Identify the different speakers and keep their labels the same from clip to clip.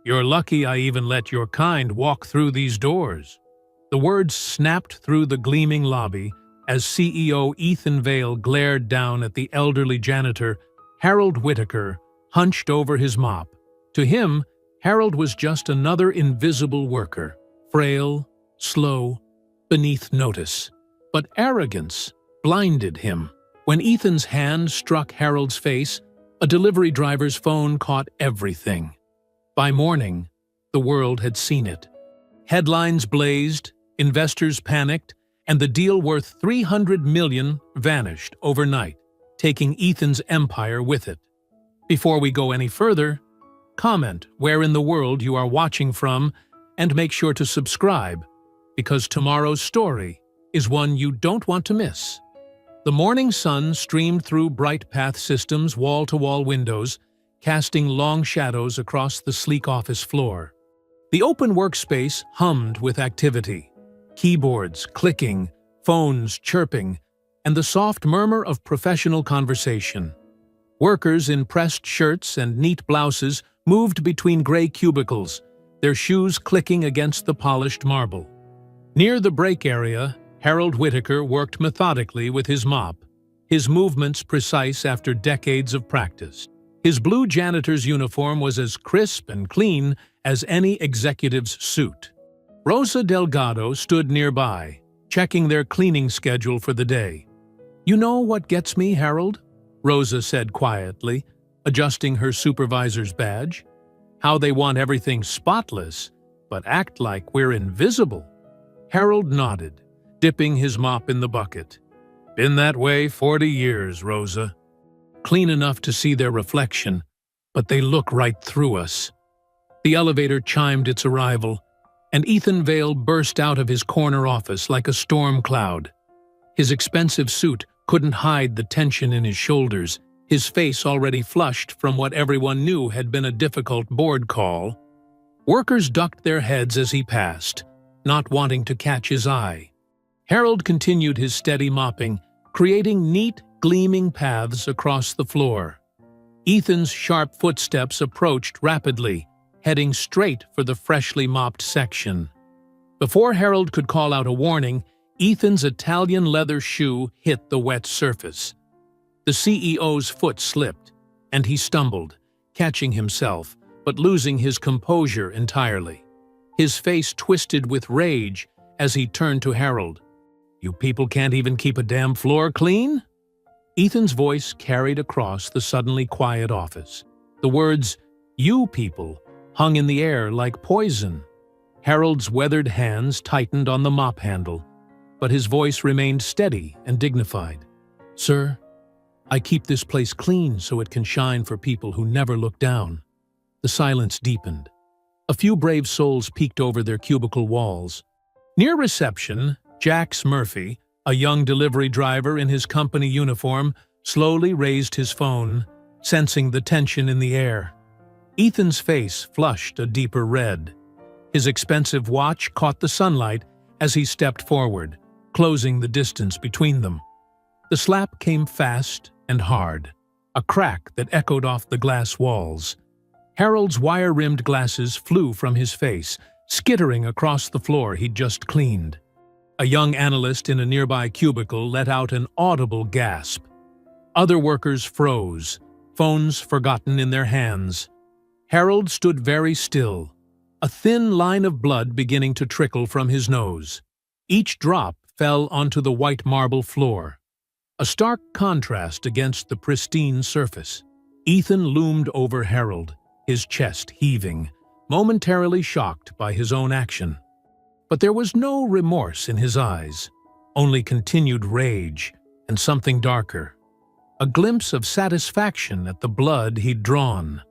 Speaker 1: You're lucky I even let your kind walk through these doors." The words snapped through the gleaming lobby as CEO Ethan Vale glared down at the elderly janitor, Harold Whitaker, hunched over his mop. To him, Harold was just another invisible worker, frail, slow, beneath notice. But arrogance blinded him. When Ethan's hand struck Harold's face, a delivery driver's phone caught everything. By morning, the world had seen it. Headlines blazed, investors panicked, and the deal worth $300 million vanished overnight, taking Ethan's empire with it. Before we go any further, comment where in the world you are watching from and make sure to subscribe, because tomorrow's story is one you don't want to miss. The morning sun streamed through Bright Path Systems' wall-to-wall windows, casting long shadows across the sleek office floor. The open workspace hummed with activity, keyboards clicking, phones chirping, and the soft murmur of professional conversation. Workers in pressed shirts and neat blouses moved between gray cubicles, their shoes clicking against the polished marble. Near the break area, Harold Whitaker worked methodically with his mop, his movements precise after decades of practice. His blue janitor's uniform was as crisp and clean as any executive's suit. Rosa Delgado stood nearby, checking their cleaning schedule for the day. "You know what gets me, Harold?" Rosa said quietly, adjusting her supervisor's badge. "How they want everything spotless, but act like we're invisible." Harold nodded, dipping his mop in the bucket. "Been that way 40 years, Rosa. Clean enough to see their reflection, but they look right through us." The elevator chimed its arrival, and Ethan Vale burst out of his corner office like a storm cloud. His expensive suit couldn't hide the tension in his shoulders, his face already flushed from what everyone knew had been a difficult board call. Workers ducked their heads as he passed, not wanting to catch his eye. Harold continued his steady mopping, creating neat, gleaming paths across the floor. Ethan's sharp footsteps approached rapidly, heading straight for the freshly mopped section. Before Harold could call out a warning, Ethan's Italian leather shoe hit the wet surface. The CEO's foot slipped, and he stumbled, catching himself, but losing his composure entirely. His face twisted with rage as he turned to Harold. "You people can't even keep a damn floor clean?" Ethan's voice carried across the suddenly quiet office. The words, "you people," hung in the air like poison. Harold's weathered hands tightened on the mop handle, but his voice remained steady and dignified. "Sir, I keep this place clean so it can shine for people who never look down." The silence deepened. A few brave souls peeked over their cubicle walls. Near reception, Jax Murphy, a young delivery driver in his company uniform, slowly raised his phone, sensing the tension in the air. Ethan's face flushed a deeper red. His expensive watch caught the sunlight as he stepped forward, closing the distance between them. The slap came fast and hard, a crack that echoed off the glass walls. Harold's wire-rimmed glasses flew from his face, skittering across the floor he'd just cleaned. A young analyst in a nearby cubicle let out an audible gasp. Other workers froze, phones forgotten in their hands. Harold stood very still, a thin line of blood beginning to trickle from his nose. Each drop fell onto the white marble floor, a stark contrast against the pristine surface. Ethan loomed over Harold, his chest heaving, momentarily shocked by his own action. But there was no remorse in his eyes, only continued rage and something darker. A glimpse of satisfaction at the blood he'd drawn.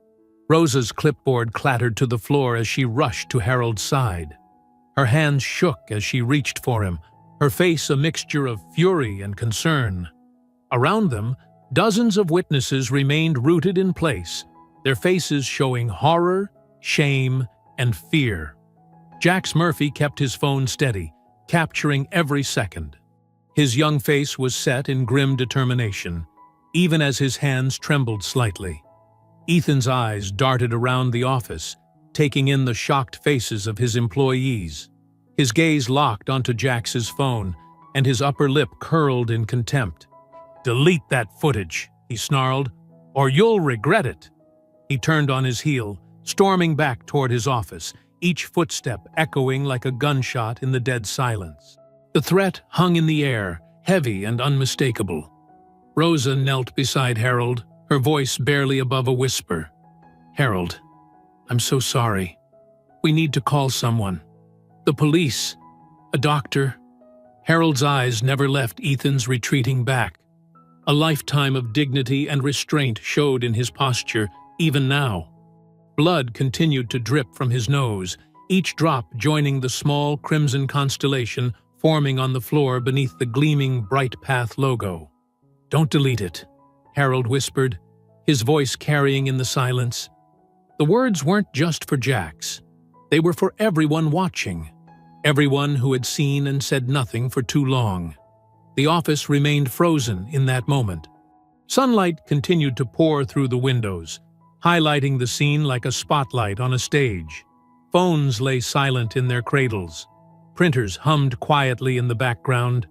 Speaker 1: Rosa's clipboard clattered to the floor as she rushed to Harold's side. Her hands shook as she reached for him, her face a mixture of fury and concern. Around them, dozens of witnesses remained rooted in place, their faces showing horror, shame, and fear. Jax Murphy kept his phone steady, capturing every second. His young face was set in grim determination, even as his hands trembled slightly. Ethan's eyes darted around the office, taking in the shocked faces of his employees. His gaze locked onto Jax's phone, and his upper lip curled in contempt. "Delete that footage," he snarled, "or you'll regret it." He turned on his heel, storming back toward his office, each footstep echoing like a gunshot in the dead silence. The threat hung in the air, heavy and unmistakable. Rosa knelt beside Harold, her voice barely above a whisper. "Harold, I'm so sorry. We need to call someone. The police. A doctor." Harold's eyes never left Ethan's retreating back. A lifetime of dignity and restraint showed in his posture, even now. Blood continued to drip from his nose, each drop joining the small crimson constellation forming on the floor beneath the gleaming Bright Path logo. "Don't delete it," Harold whispered, his voice carrying in the silence. The words weren't just for Jax. They were for everyone watching, everyone who had seen and said nothing for too long. The office remained frozen in that moment. Sunlight continued to pour through the windows, highlighting the scene like a spotlight on a stage. Phones lay silent in their cradles. Printers hummed quietly in the background,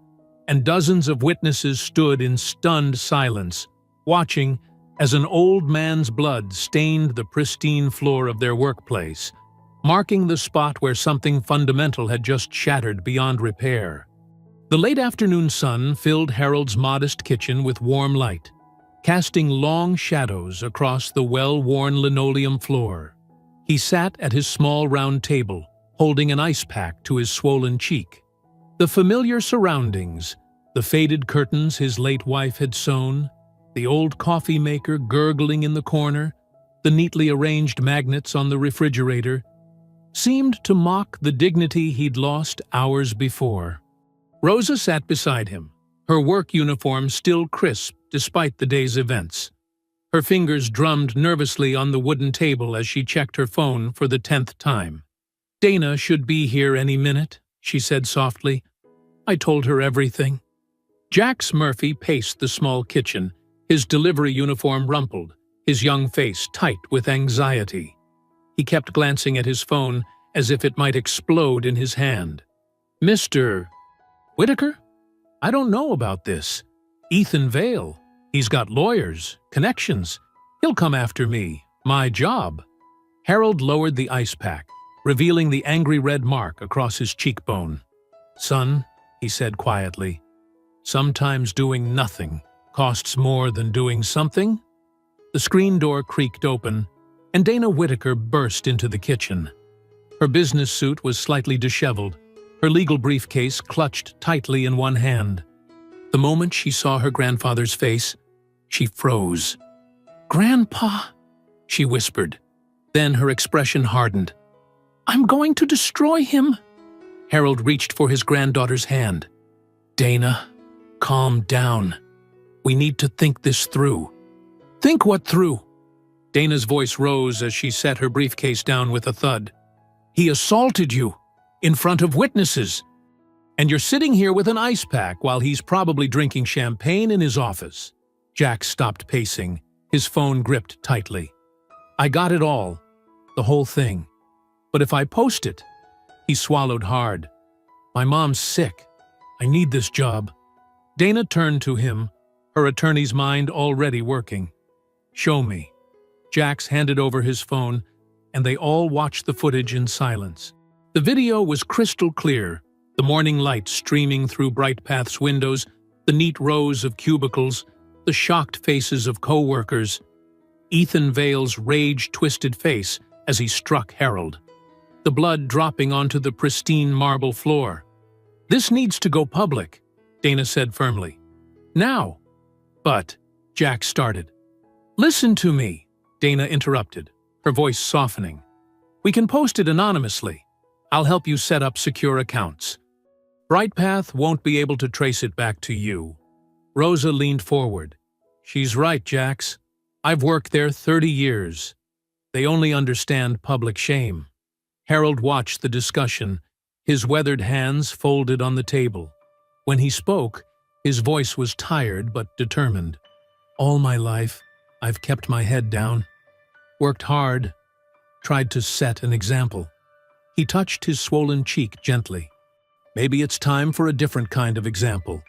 Speaker 1: and dozens of witnesses stood in stunned silence, watching as an old man's blood stained the pristine floor of their workplace, marking the spot where something fundamental had just shattered beyond repair. The late afternoon sun filled Harold's modest kitchen with warm light, casting long shadows across the well-worn linoleum floor. He sat at his small round table, holding an ice pack to his swollen cheek. The familiar surroundings, the faded curtains his late wife had sewn, the old coffee maker gurgling in the corner, the neatly arranged magnets on the refrigerator, seemed to mock the dignity he'd lost hours before. Rosa sat beside him, her work uniform still crisp despite the day's events. Her fingers drummed nervously on the wooden table as she checked her phone for the 10th time. "Dana should be here any minute," she said softly. "I told her everything." Jax Murphy paced the small kitchen, his delivery uniform rumpled, his young face tight with anxiety. He kept glancing at his phone as if it might explode in his hand. "Mr. Whitaker? I don't know about this. Ethan Vale. He's got lawyers, connections. He'll come after me. My job." Harold lowered the ice pack, revealing the angry red mark across his cheekbone. "Son," he said quietly, "sometimes doing nothing costs more than doing something." The screen door creaked open, and Dana Whitaker burst into the kitchen. Her business suit was slightly disheveled, her legal briefcase clutched tightly in one hand. The moment she saw her grandfather's face, she froze. "Grandpa," she whispered. Then her expression hardened. "I'm going to destroy him." Harold reached for his granddaughter's hand. "Dana, calm down. We need to think this through." "Think what through?" Dana's voice rose as she set her briefcase down with a thud. "He assaulted you, in front of witnesses. And you're sitting here with an ice pack while he's probably drinking champagne in his office." Jax stopped pacing, his phone gripped tightly. "I got it all, the whole thing. But if I post it..." He swallowed hard. "My mom's sick. I need this job." Dana turned to him, her attorney's mind already working. "Show me." Jax handed over his phone, and they all watched the footage in silence. The video was crystal clear, the morning light streaming through Bright Path's windows, the neat rows of cubicles, the shocked faces of co-workers, Ethan Vale's rage-twisted face as he struck Harold, the blood dropping onto the pristine marble floor. "This needs to go public," Dana said firmly. "Now." "But," Jax started. "Listen to me," Dana interrupted, her voice softening. "We can post it anonymously. I'll help you set up secure accounts. Bright Path won't be able to trace it back to you." Rosa leaned forward. "She's right, Jax. I've worked there 30 years. They only understand public shame." Harold watched the discussion, his weathered hands folded on the table. When he spoke, his voice was tired but determined. "All my life, I've kept my head down, worked hard, tried to set an example. He touched his swollen cheek gently. Maybe it's time for a different kind of example.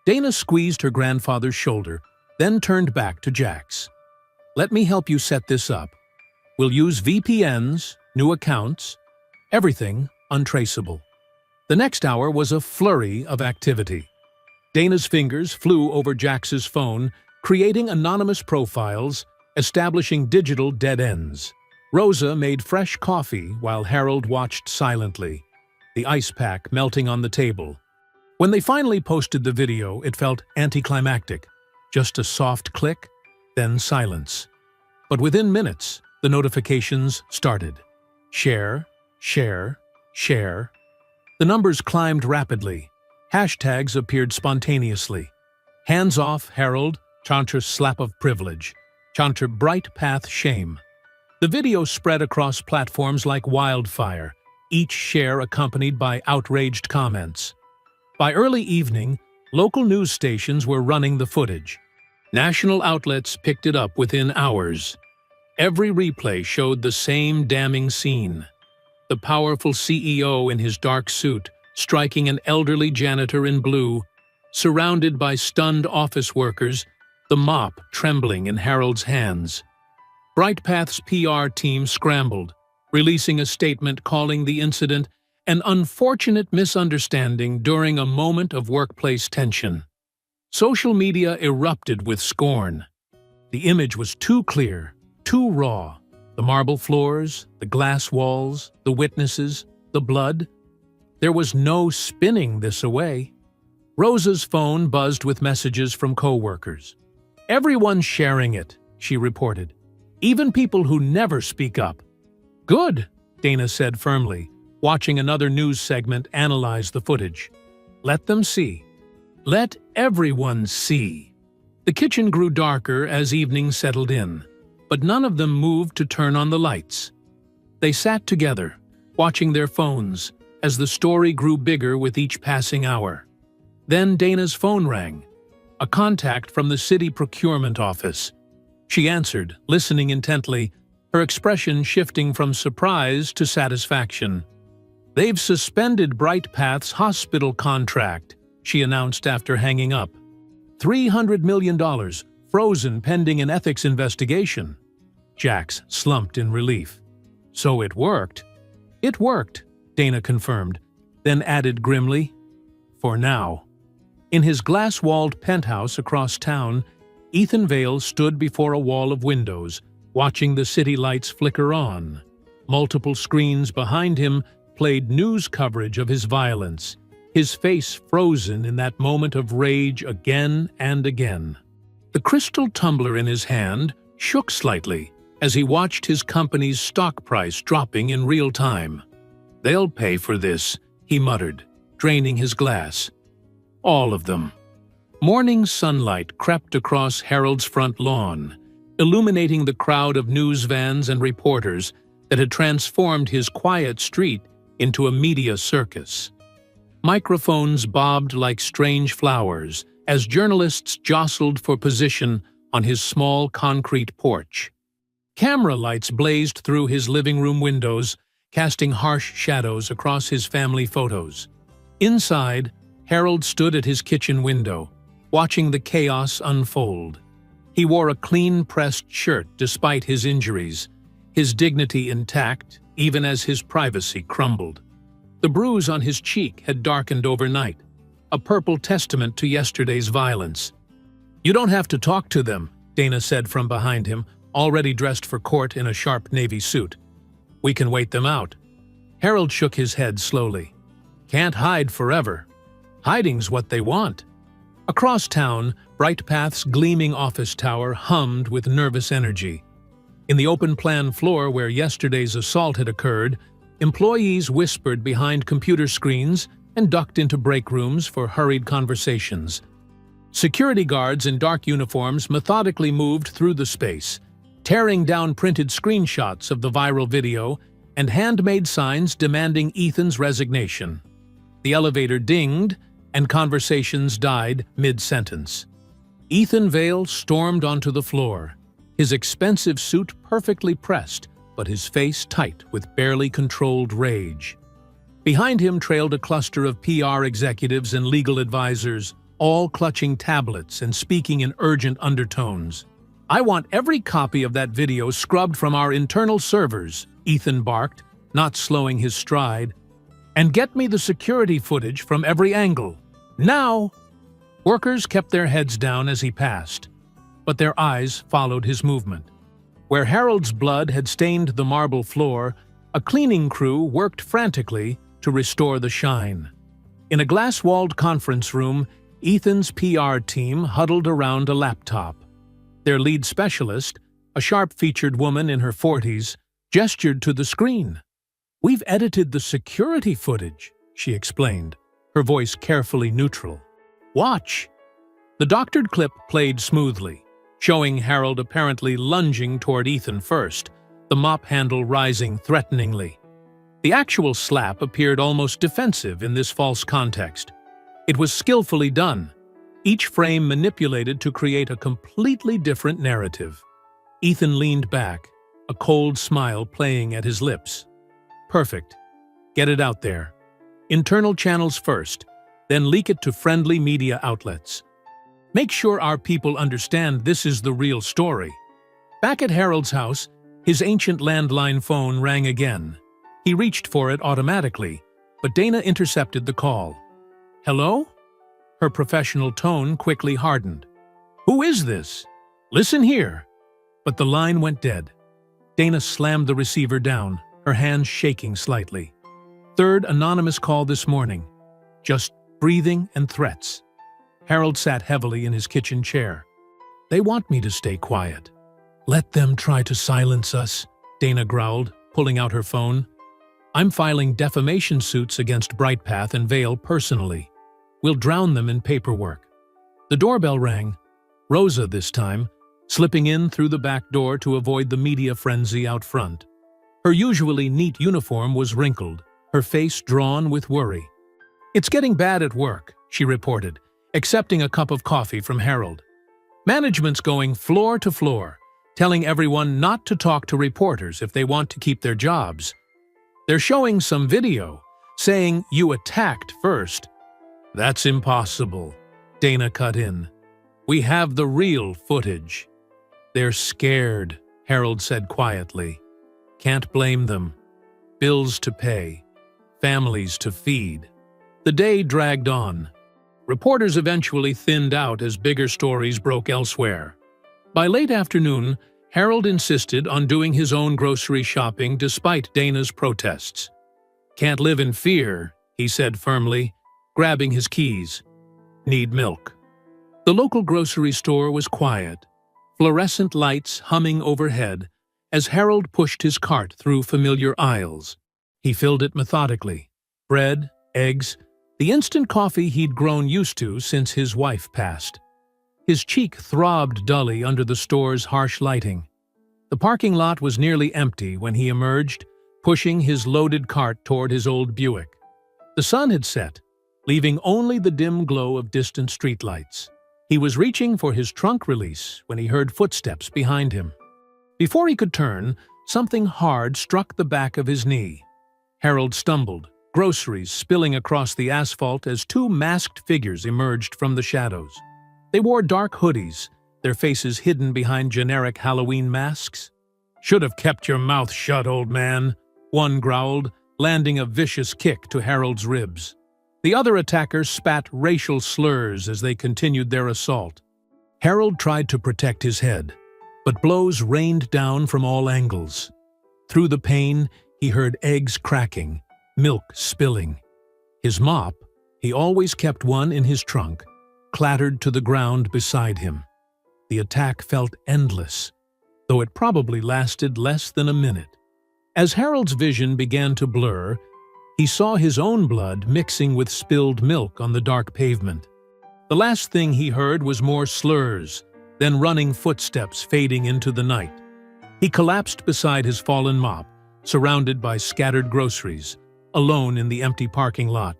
Speaker 1: Dana squeezed her grandfather's shoulder, then turned back to Jax. Let me help you set this up. We'll use VPNs, new accounts, everything untraceable. The next hour was a flurry of activity. Dana's fingers flew over Jax's phone, creating anonymous profiles, establishing digital dead ends. Rosa made fresh coffee while Harold watched silently, the ice pack melting on the table. When they finally posted the video, it felt anticlimactic. Just a soft click, then silence. But within minutes, the notifications started. Share, share, share. The numbers climbed rapidly. Hashtags appeared spontaneously. Hands off Harold, Chanter slap of privilege. Chanter bright path shame. The video spread across platforms like wildfire, each share accompanied by outraged comments. By early evening, local news stations were running the footage. National outlets picked it up within hours. Every replay showed the same damning scene. The powerful CEO in his dark suit, striking an elderly janitor in blue, surrounded by stunned office workers, the mop trembling in Harold's hands. BrightPath's PR team scrambled, releasing a statement calling the incident an unfortunate misunderstanding during a moment of workplace tension. Social media erupted with scorn. The image was too clear, too raw. The marble floors, the glass walls, the witnesses, the blood. There was no spinning this away. Rosa's phone buzzed with messages from co-workers. "Everyone's sharing it," she reported. "Even people who never speak up." "Good," Dana said firmly, watching another news segment analyze the footage. "Let them see. Let everyone see." The kitchen grew darker as evening settled in, but none of them moved to turn on the lights. They sat together, watching their phones, as the story grew bigger with each passing hour. Then Dana's phone rang, a contact from the city procurement office. She answered, listening intently, her expression shifting from surprise to satisfaction. "They've suspended BrightPath's hospital contract," she announced after hanging up. $300 million, frozen pending an ethics investigation. Jax slumped in relief. "So it worked." "It worked," Dana confirmed, then added grimly, "for now." In his glass-walled penthouse across town, Ethan Vale stood before a wall of windows, watching the city lights flicker on. Multiple screens behind him played news coverage of his violence, his face frozen in that moment of rage again and again. The crystal tumbler in his hand shook slightly as he watched his company's stock price dropping in real time. "They'll pay for this," he muttered, draining his glass. "All of them." Morning sunlight crept across Harold's front lawn, illuminating the crowd of news vans and reporters that had transformed his quiet street into a media circus. Microphones bobbed like strange flowers as journalists jostled for position on his small concrete porch. Camera lights blazed through his living room windows, casting harsh shadows across his family photos. Inside, Harold stood at his kitchen window, watching the chaos unfold. He wore a clean-pressed shirt despite his injuries, his dignity intact even as his privacy crumbled. The bruise on his cheek had darkened overnight, a purple testament to yesterday's violence. "You don't have to talk to them," Dana said from behind him, already dressed for court in a sharp navy suit. "We can wait them out." Harold shook his head slowly. "Can't hide forever. Hiding's what they want." Across town, BrightPath's gleaming office tower hummed with nervous energy. In the open-plan floor where yesterday's assault had occurred, employees whispered behind computer screens and ducked into break rooms for hurried conversations. Security guards in dark uniforms methodically moved through the space, tearing down printed screenshots of the viral video and handmade signs demanding Ethan's resignation. The elevator dinged, and conversations died mid-sentence. Ethan Vale stormed onto the floor, his expensive suit perfectly pressed, but his face tight with barely controlled rage. Behind him trailed a cluster of PR executives and legal advisors, all clutching tablets and speaking in urgent undertones. "I want every copy of that video scrubbed from our internal servers," Ethan barked, not slowing his stride. "And get me the security footage from every angle. Now!" Workers kept their heads down as he passed, but their eyes followed his movement. Where Harold's blood had stained the marble floor, a cleaning crew worked frantically to restore the shine. In a glass-walled conference room, Ethan's PR team huddled around a laptop. Their lead specialist, a sharp-featured woman in her 40s, gestured to the screen. "We've edited the security footage," she explained, her voice carefully neutral. "Watch." The doctored clip played smoothly, showing Harold apparently lunging toward Ethan first, the mop handle rising threateningly. The actual slap appeared almost defensive in this false context. It was skillfully done, each frame manipulated to create a completely different narrative. Ethan leaned back, a cold smile playing at his lips. "Perfect. Get it out there. Internal channels first, then leak it to friendly media outlets. Make sure our people understand this is the real story." Back at Harold's house, his ancient landline phone rang again. He reached for it automatically, but Dana intercepted the call. "Hello?" Her professional tone quickly hardened. "Who is this? Listen here." But the line went dead. Dana slammed the receiver down, her hands shaking slightly. "Third anonymous call this morning. Just breathing and threats." Harold sat heavily in his kitchen chair. "They want me to stay quiet." "Let them try to silence us," Dana growled, pulling out her phone. "I'm filing defamation suits against Brightpath and Vale personally. We'll drown them in paperwork." The doorbell rang. Rosa this time, slipping in through the back door to avoid the media frenzy out front. Her usually neat uniform was wrinkled, her face drawn with worry. "It's getting bad at work," she reported, accepting a cup of coffee from Harold. "Management's going floor to floor, telling everyone not to talk to reporters if they want to keep their jobs. They're showing some video, saying you attacked first." "That's impossible," Dana cut in. "We have the real footage." "They're scared," Harold said quietly. "Can't blame them. Bills to pay, families to feed." The day dragged on. Reporters eventually thinned out as bigger stories broke elsewhere. By late afternoon, Harold insisted on doing his own grocery shopping despite Dana's protests. "Can't live in fear," he said firmly, grabbing his keys. "Need milk." The local grocery store was quiet, fluorescent lights humming overhead as Harold pushed his cart through familiar aisles. He filled it methodically. Bread, eggs, the instant coffee he'd grown used to since his wife passed. His cheek throbbed dully under the store's harsh lighting. The parking lot was nearly empty when he emerged, pushing his loaded cart toward his old Buick. The sun had set, leaving only the dim glow of distant streetlights. He was reaching for his trunk release when he heard footsteps behind him. Before he could turn, something hard struck the back of his knee. Harold stumbled, groceries spilling across the asphalt as two masked figures emerged from the shadows. They wore dark hoodies, their faces hidden behind generic Halloween masks. "Should have kept your mouth shut, old man," one growled, landing a vicious kick to Harold's ribs. The other attackers spat racial slurs as they continued their assault. Harold tried to protect his head, but blows rained down from all angles. Through the pain, he heard eggs cracking, milk spilling. His mop, he always kept one in his trunk, clattered to the ground beside him. The attack felt endless, though it probably lasted less than a minute. As Harold's vision began to blur, he saw his own blood mixing with spilled milk on the dark pavement. The last thing he heard was more slurs, then running footsteps fading into the night. He collapsed beside his fallen mop, surrounded by scattered groceries, alone in the empty parking lot.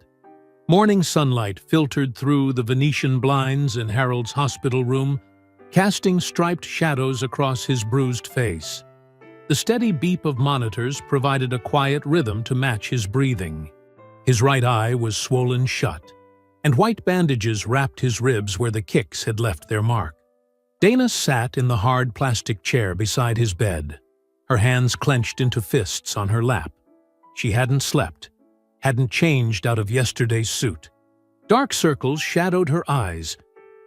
Speaker 1: Morning sunlight filtered through the Venetian blinds in Harold's hospital room, casting striped shadows across his bruised face. The steady beep of monitors provided a quiet rhythm to match his breathing. His right eye was swollen shut, and white bandages wrapped his ribs where the kicks had left their mark. Dana sat in the hard plastic chair beside his bed, her hands clenched into fists on her lap. She hadn't slept, hadn't changed out of yesterday's suit. Dark circles shadowed her eyes,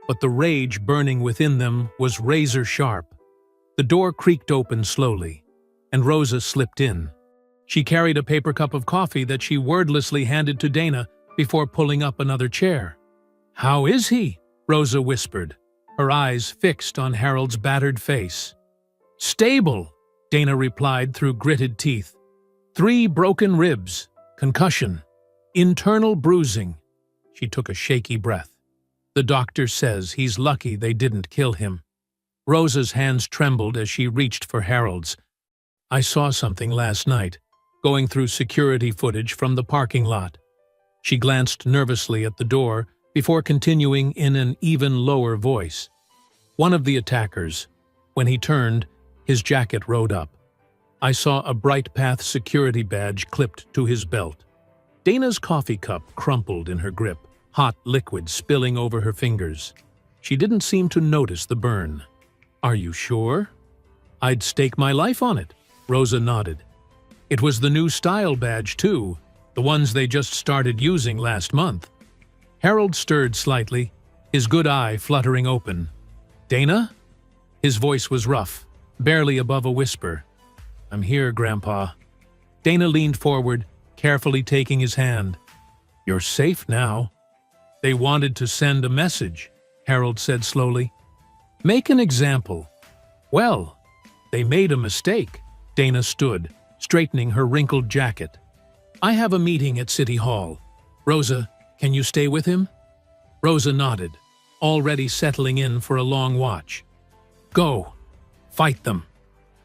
Speaker 1: but the rage burning within them was razor-sharp. The door creaked open slowly, and Rosa slipped in. She carried a paper cup of coffee that she wordlessly handed to Dana before pulling up another chair. "How is he?" Rosa whispered, her eyes fixed on Harold's battered face. "Stable," Dana replied through gritted teeth. "3 broken ribs, concussion, internal bruising." She took a shaky breath. "The doctor says he's lucky they didn't kill him." Rosa's hands trembled as she reached for Harold's. "I saw something last night, going through security footage from the parking lot." She glanced nervously at the door before continuing in an even lower voice. "One of the attackers, when he turned, his jacket rode up. I saw a Bright Path security badge clipped to his belt." Dana's coffee cup crumpled in her grip, hot liquid spilling over her fingers. She didn't seem to notice the burn. "Are you sure?" "I'd stake my life on it," Rosa nodded. "It was the new style badge, too, the ones they just started using last month." Harold stirred slightly, his good eye fluttering open. "Dana?" His voice was rough, barely above a whisper. "I'm here, Grandpa." Dana leaned forward, carefully taking his hand. "You're safe now." "They wanted to send a message," Harold said slowly. "Make an example." "Well, they made a mistake." Dana stood, straightening her wrinkled jacket. "I have a meeting at City Hall. Rosa, can you stay with him?" Rosa nodded, already settling in for a long watch. "Go. Fight them."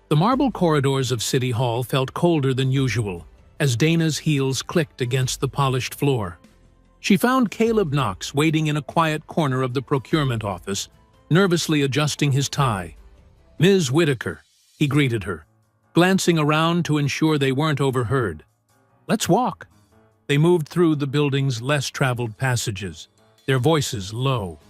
Speaker 1: The marble corridors of City Hall felt colder than usual as Dana's heels clicked against the polished floor. She found Caleb Knox waiting in a quiet corner of the procurement office, nervously adjusting his tie. "Ms. Whitaker," he greeted her, glancing around to ensure they weren't overheard. "Let's walk." They moved through the building's less-traveled passages, their voices low.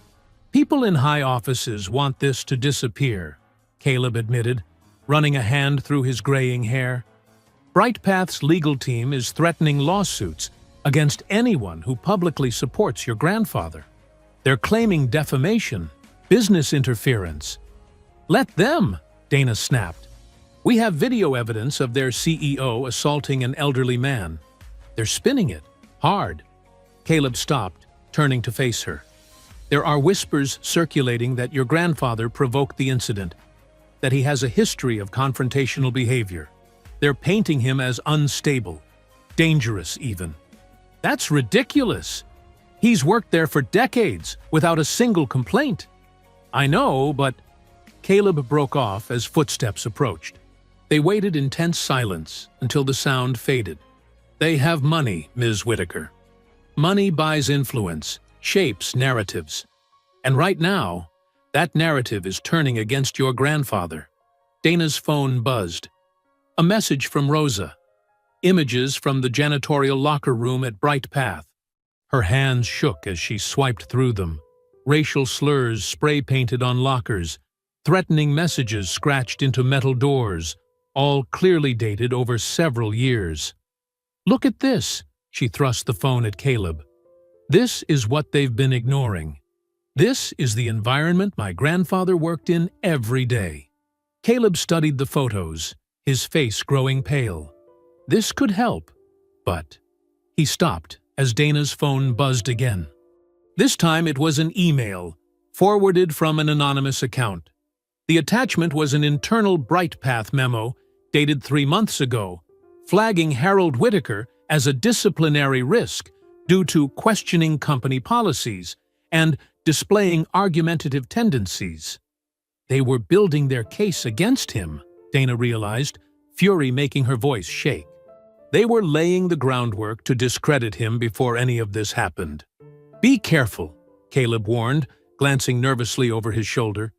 Speaker 1: "People in high offices want this to disappear," Caleb admitted, running a hand through his graying hair. "Bright Path's legal team is threatening lawsuits against anyone who publicly supports your grandfather. They're claiming defamation, business interference." "Let them," Dana snapped. "We have video evidence of their CEO assaulting an elderly man. They're spinning it, hard." Caleb stopped, turning to face her. "There are whispers circulating that your grandfather provoked the incident, that he has a history of confrontational behavior. They're painting him as unstable, dangerous even." "That's ridiculous. He's worked there for decades without a single complaint." "I know, but..." Caleb broke off as footsteps approached. They waited in tense silence until the sound faded. "They have money, Ms. Whitaker. Money buys influence, shapes narratives. And right now, that narrative is turning against your grandfather." Dana's phone buzzed. A message from Rosa. Images from the janitorial locker room at Bright Path. Her hands shook as she swiped through them. Racial slurs spray-painted on lockers, threatening messages scratched into metal doors, all clearly dated over several years. "Look at this," she thrust the phone at Caleb. "This is what they've been ignoring. This is the environment my grandfather worked in every day." Caleb studied the photos, his face growing pale. This could help, but... He stopped as Dana's phone buzzed again. This time it was an email, forwarded from an anonymous account. The attachment was an internal Bright Path memo dated 3 months ago, flagging Harold Whitaker as a disciplinary risk due to questioning company policies and displaying argumentative tendencies. They were building their case against him, Dana realized, fury making her voice shake. They were laying the groundwork to discredit him before any of this happened. "Be careful," Caleb warned, glancing nervously over his shoulder.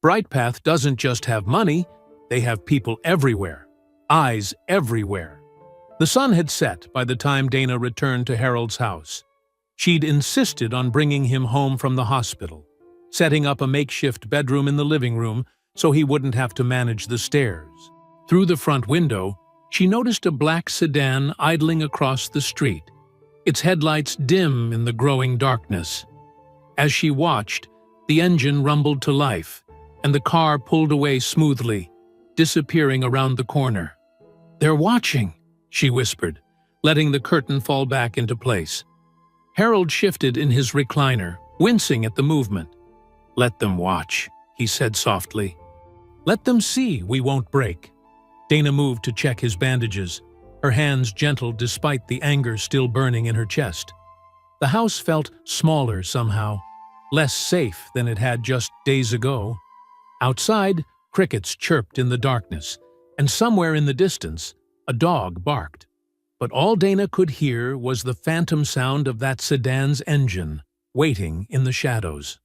Speaker 1: "Bright Path doesn't just have money, they have people everywhere, eyes everywhere. The sun had set by the time Dana returned to Harold's house. She'd insisted on bringing him home from the hospital, setting up a makeshift bedroom in the living room so he wouldn't have to manage the stairs. Through the front window, she noticed a black sedan idling across the street, its headlights dim in the growing darkness. As she watched, the engine rumbled to life, and the car pulled away smoothly, disappearing around the corner. "They're watching," she whispered, letting the curtain fall back into place. Harold shifted in his recliner, wincing at the movement. "Let them watch," he said softly. "Let them see we won't break." Dana moved to check his bandages, her hands gentle despite the anger still burning in her chest. The house felt smaller somehow, less safe than it had just days ago. Outside, crickets chirped in the darkness, and somewhere in the distance, a dog barked. But all Dana could hear was the phantom sound of that sedan's engine, waiting in the shadows.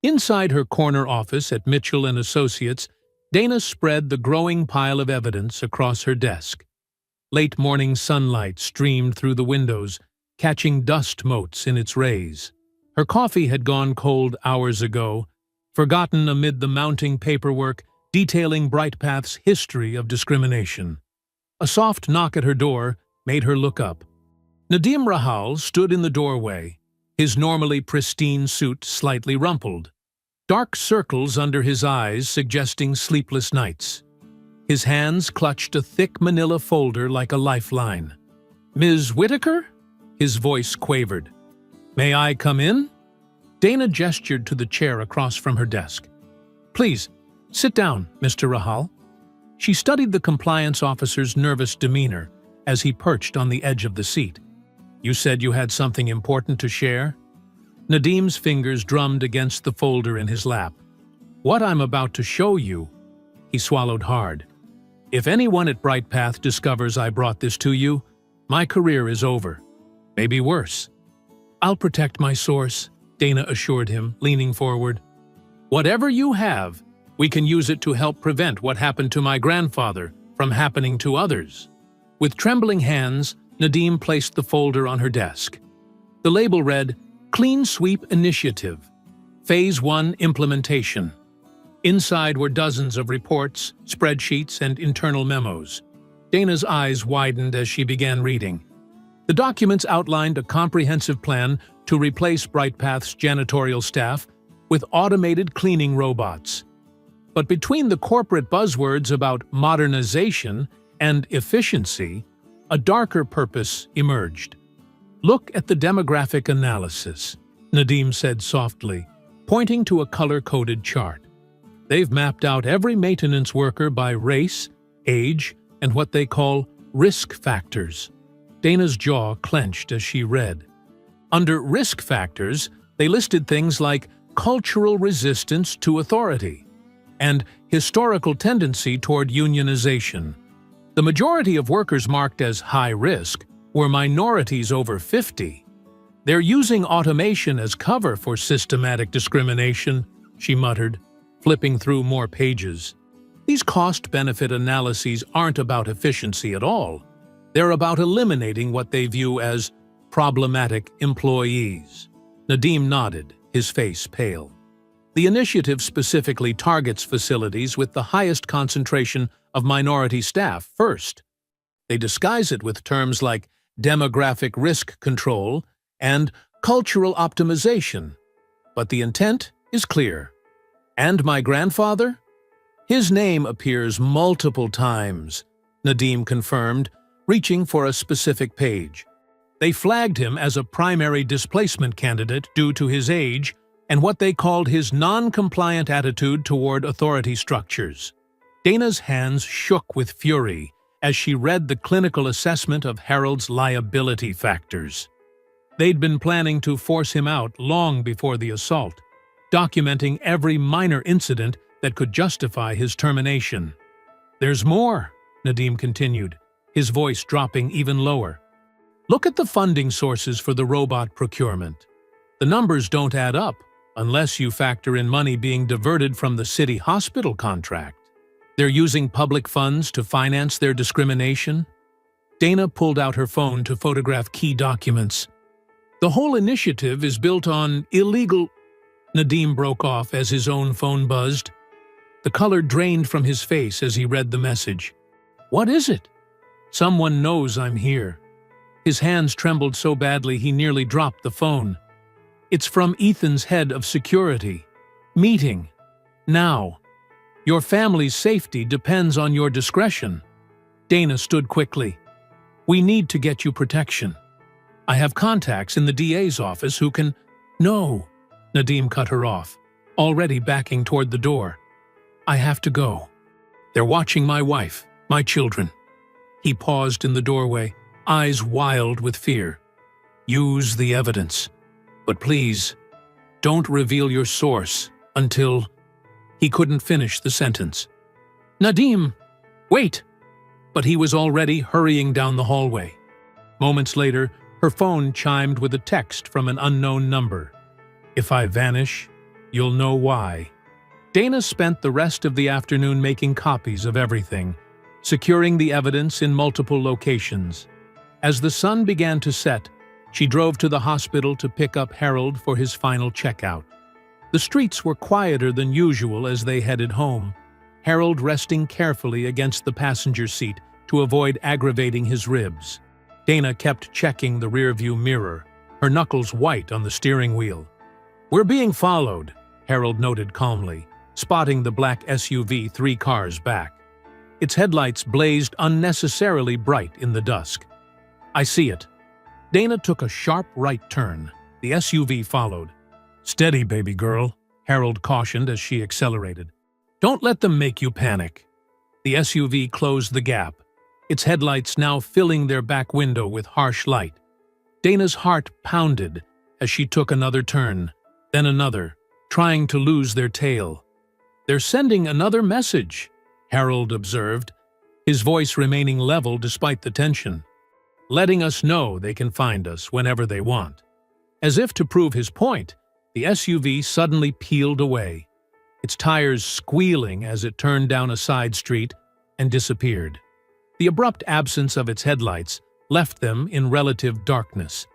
Speaker 1: Inside her corner office at Mitchell & Associates, Dana spread the growing pile of evidence across her desk. Late morning sunlight streamed through the windows, catching dust motes in its rays. Her coffee had gone cold hours ago, forgotten amid the mounting paperwork detailing BrightPath's history of discrimination. A soft knock at her door made her look up. Nadim Rahal stood in the doorway, his normally pristine suit slightly rumpled, dark circles under his eyes suggesting sleepless nights. His hands clutched a thick manila folder like a lifeline. "Ms. Whitaker?" His voice quavered. "May I come in?" Dana gestured to the chair across from her desk. "Please, sit down, Mr. Rahal." She studied the compliance officer's nervous demeanor as he perched on the edge of the seat. "You said you had something important to share?" Nadim's fingers drummed against the folder in his lap. "What I'm about to show you," he swallowed hard. "If anyone at BrightPath discovers I brought this to you, my career is over. Maybe worse." "I'll protect my source," Dana assured him, leaning forward. "Whatever you have, we can use it to help prevent what happened to my grandfather from happening to others." With trembling hands, Nadim placed the folder on her desk. The label read, "Clean Sweep Initiative, Phase 1 Implementation." Inside were dozens of reports, spreadsheets, and internal memos. Dana's eyes widened as she began reading. The documents outlined a comprehensive plan to replace BrightPath's janitorial staff with automated cleaning robots. But between the corporate buzzwords about modernization and efficiency, a darker purpose emerged. "Look at the demographic analysis," Nadim said softly, pointing to a color-coded chart. "They've mapped out every maintenance worker by race, age, and what they call risk factors." Dana's jaw clenched as she read. Under risk factors, they listed things like cultural resistance to authority and historical tendency toward unionization. The majority of workers marked as high risk were minorities over 50. "They're using automation as cover for systematic discrimination," she muttered, flipping through more pages. "These cost-benefit analyses aren't about efficiency at all. They're about eliminating what they view as problematic employees." Nadim nodded, his face pale. "The initiative specifically targets facilities with the highest concentration of minority staff first. They disguise it with terms like demographic risk control and cultural optimization. But the intent is clear. And my grandfather? His name appears multiple times," Nadim confirmed, reaching for a specific page. "They flagged him as a primary displacement candidate due to his age and what they called his non-compliant attitude toward authority structures." Dana's hands shook with fury as she read the clinical assessment of Harold's liability factors. They'd been planning to force him out long before the assault, documenting every minor incident that could justify his termination. "There's more," Nadim continued, his voice dropping even lower. "Look at the funding sources for the robot procurement. The numbers don't add up unless you factor in money being diverted from the city hospital contract." They're using public funds to finance their discrimination? Dana pulled out her phone to photograph key documents. The whole initiative is built on illegal... Nadim broke off as his own phone buzzed. The color drained from his face as he read the message. What is it? Someone knows I'm here. His hands trembled so badly he nearly dropped the phone. It's from Ethan's head of security. Meeting. Now. Your family's safety depends on your discretion. Dana stood quickly. We need to get you protection. I have contacts in the DA's office who can... No. Nadim cut her off, already backing toward the door. I have to go. They're watching my wife, my children. He paused in the doorway, eyes wild with fear. Use the evidence. But please, don't reveal your source until... He couldn't finish the sentence. Nadim, wait! But he was already hurrying down the hallway. Moments later, her phone chimed with a text from an unknown number. If I vanish, you'll know why. Dana spent the rest of the afternoon making copies of everything, securing the evidence in multiple locations. As the sun began to set, she drove to the hospital to pick up Harold for his final checkout. The streets were quieter than usual as they headed home, Harold resting carefully against the passenger seat to avoid aggravating his ribs. Dana kept checking the rearview mirror, her knuckles white on the steering wheel. We're being followed, Harold noted calmly, spotting the black SUV 3 cars back. Its headlights blazed unnecessarily bright in the dusk. I see it. Dana took a sharp right turn. The SUV followed. Steady, baby girl, Harold cautioned as she accelerated. Don't let them make you panic. The SUV closed the gap, its headlights now filling their back window with harsh light. Dana's heart pounded as she took another turn, then another, trying to lose their tail. They're sending another message, Harold observed, his voice remaining level despite the tension. Letting us know they can find us whenever they want. As if to prove his point, the SUV suddenly peeled away, its tires squealing as it turned down a side street and disappeared. The abrupt absence of its headlights left them in relative darkness.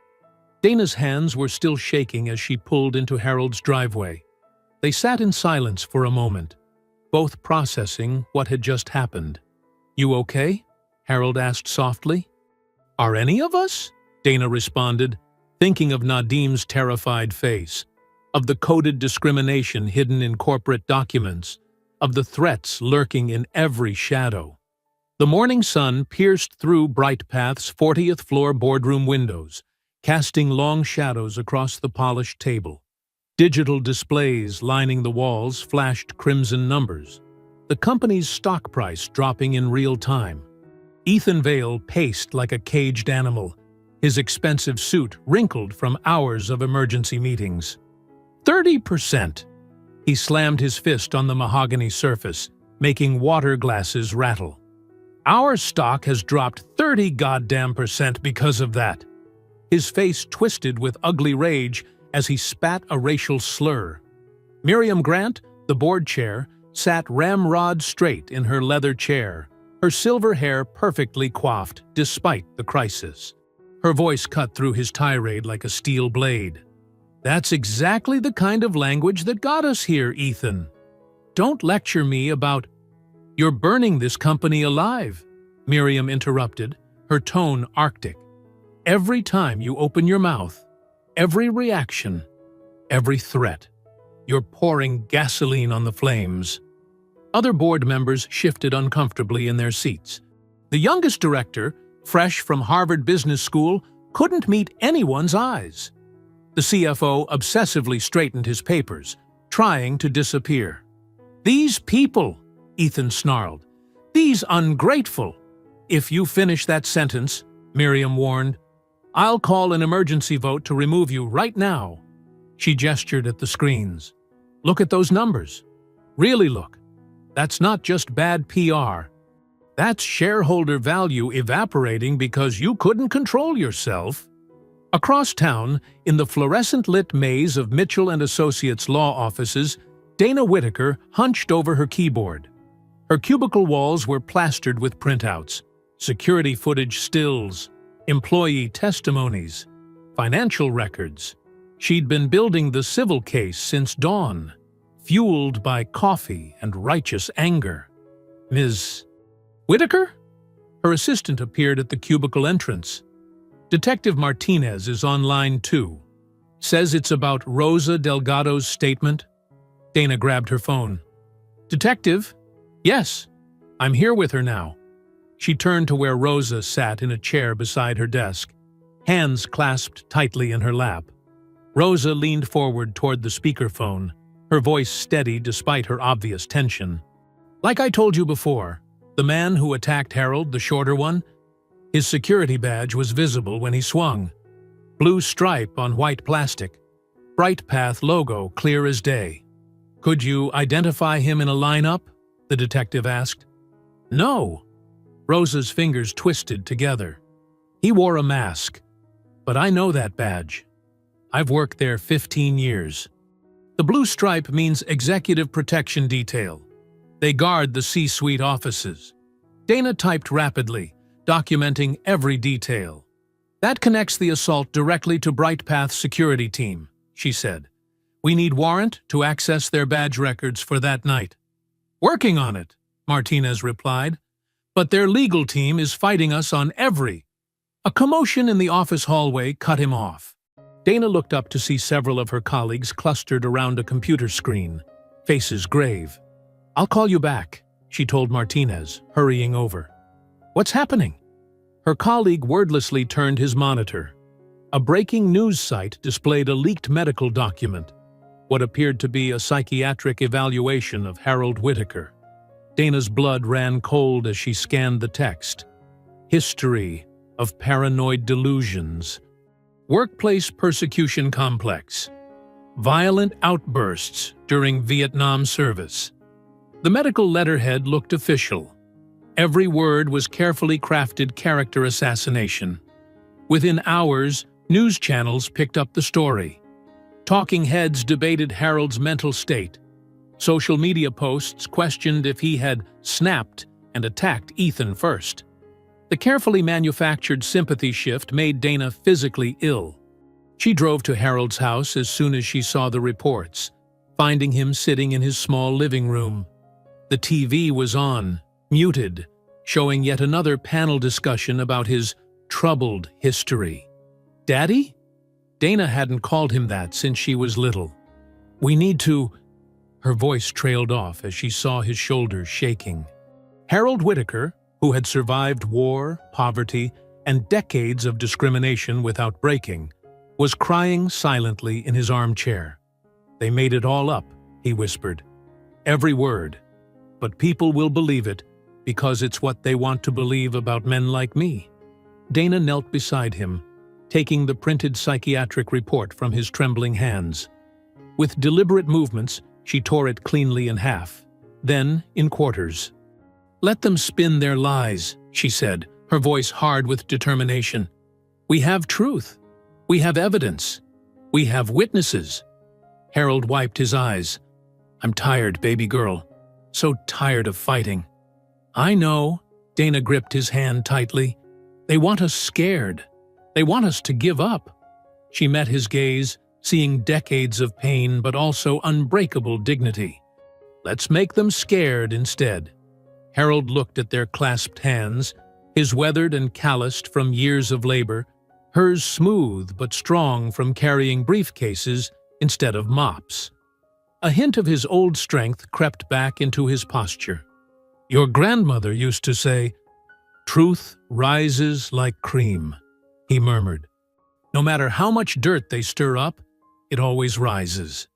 Speaker 1: Dana's hands were still shaking as she pulled into Harold's driveway. They sat in silence for a moment, both processing what had just happened. You okay? Harold asked softly. Are any of us? Dana responded, thinking of Nadim's terrified face, of the coded discrimination hidden in corporate documents, of the threats lurking in every shadow. The morning sun pierced through Brightpath's 40th floor boardroom windows, casting long shadows across the polished table. Digital displays lining the walls flashed crimson numbers, the company's stock price dropping in real time. Ethan Vale paced like a caged animal, his expensive suit wrinkled from hours of emergency meetings. 30%! He slammed his fist on the mahogany surface, making water glasses rattle. Our stock has dropped 30 goddamn % because of that. His face twisted with ugly rage as he spat a racial slur. Miriam Grant, the board chair, sat ramrod straight in her leather chair, her silver hair perfectly coiffed despite the crisis. Her voice cut through his tirade like a steel blade. That's exactly the kind of language that got us here, Ethan. Don't lecture me about... You're burning this company alive, Miriam interrupted, her tone arctic. Every time you open your mouth, every reaction, every threat, you're pouring gasoline on the flames. Other board members shifted uncomfortably in their seats. The youngest director, fresh from Harvard Business School, couldn't meet anyone's eyes. The CFO obsessively straightened his papers, trying to disappear. These people, Ethan snarled. These ungrateful. If you finish that sentence, Miriam warned, I'll call an emergency vote to remove you right now. She gestured at the screens. Look at those numbers. Really look. That's not just bad PR. That's shareholder value evaporating because you couldn't control yourself. Across town, in the fluorescent-lit maze of Mitchell & Associates law offices, Dana Whitaker hunched over her keyboard. Her cubicle walls were plastered with printouts, security footage stills, employee testimonies, financial records. She'd been building the civil case since dawn, fueled by coffee and righteous anger. Ms. Whitaker? Her assistant appeared at the cubicle entrance. Detective Martinez is on line 2. Says it's about Rosa Delgado's statement. Dana grabbed her phone. Detective? Yes, I'm here with her now. She turned to where Rosa sat in a chair beside her desk, hands clasped tightly in her lap. Rosa leaned forward toward the speakerphone, her voice steady despite her obvious tension. Like I told you before, the man who attacked Harold, the shorter one, his security badge was visible when he swung. Blue stripe on white plastic. Bright Path logo clear as day. Could you identify him in a lineup? The detective asked. No. Rosa's fingers twisted together. He wore a mask. But I know that badge. I've worked there 15 years. The blue stripe means Executive Protection Detail. They guard the C-suite offices. Dana typed rapidly, documenting every detail. That connects the assault directly to Bright Path's security team, she said. We need warrant to access their badge records for that night. Working on it, Martinez replied. But their legal team is fighting us on every. A commotion in the office hallway cut him off. Dana looked up to see several of her colleagues clustered around a computer screen, faces grave. I'll call you back, she told Martinez, hurrying over. What's happening? Her colleague wordlessly turned his monitor. A breaking news site displayed a leaked medical document, what appeared to be a psychiatric evaluation of Harold Whitaker. Dana's blood ran cold as she scanned the text. History of paranoid delusions. Workplace persecution complex. Violent outbursts during Vietnam service. The medical letterhead looked official. Every word was carefully crafted character assassination. Within hours, news channels picked up the story. Talking heads debated Harold's mental state. Social media posts questioned if he had snapped and attacked Ethan first. The carefully manufactured sympathy shift made Dana physically ill. She drove to Harold's house as soon as she saw the reports, finding him sitting in his small living room. The TV was on, muted, showing yet another panel discussion about his troubled history. Daddy? Dana hadn't called him that since she was little. We need to... Her voice trailed off as she saw his shoulders shaking. Harold Whitaker, who had survived war, poverty, and decades of discrimination without breaking, was crying silently in his armchair. They made it all up, he whispered. Every word. But people will believe it because it's what they want to believe about men like me. Dana knelt beside him, taking the printed psychiatric report from his trembling hands. With deliberate movements, she tore it cleanly in half, then in quarters. Let them spin their lies, she said, her voice hard with determination. We have truth. We have evidence. We have witnesses. Harold wiped his eyes. I'm tired, baby girl. So tired of fighting. I know, Dana gripped his hand tightly. They want us scared. They want us to give up. She met his gaze, seeing decades of pain but also unbreakable dignity. Let's make them scared instead. Harold looked at their clasped hands, his weathered and calloused from years of labor, hers smooth but strong from carrying briefcases instead of mops. A hint of his old strength crept back into his posture. Your grandmother used to say, "Truth rises like cream," he murmured. No matter how much dirt they stir up, it always rises.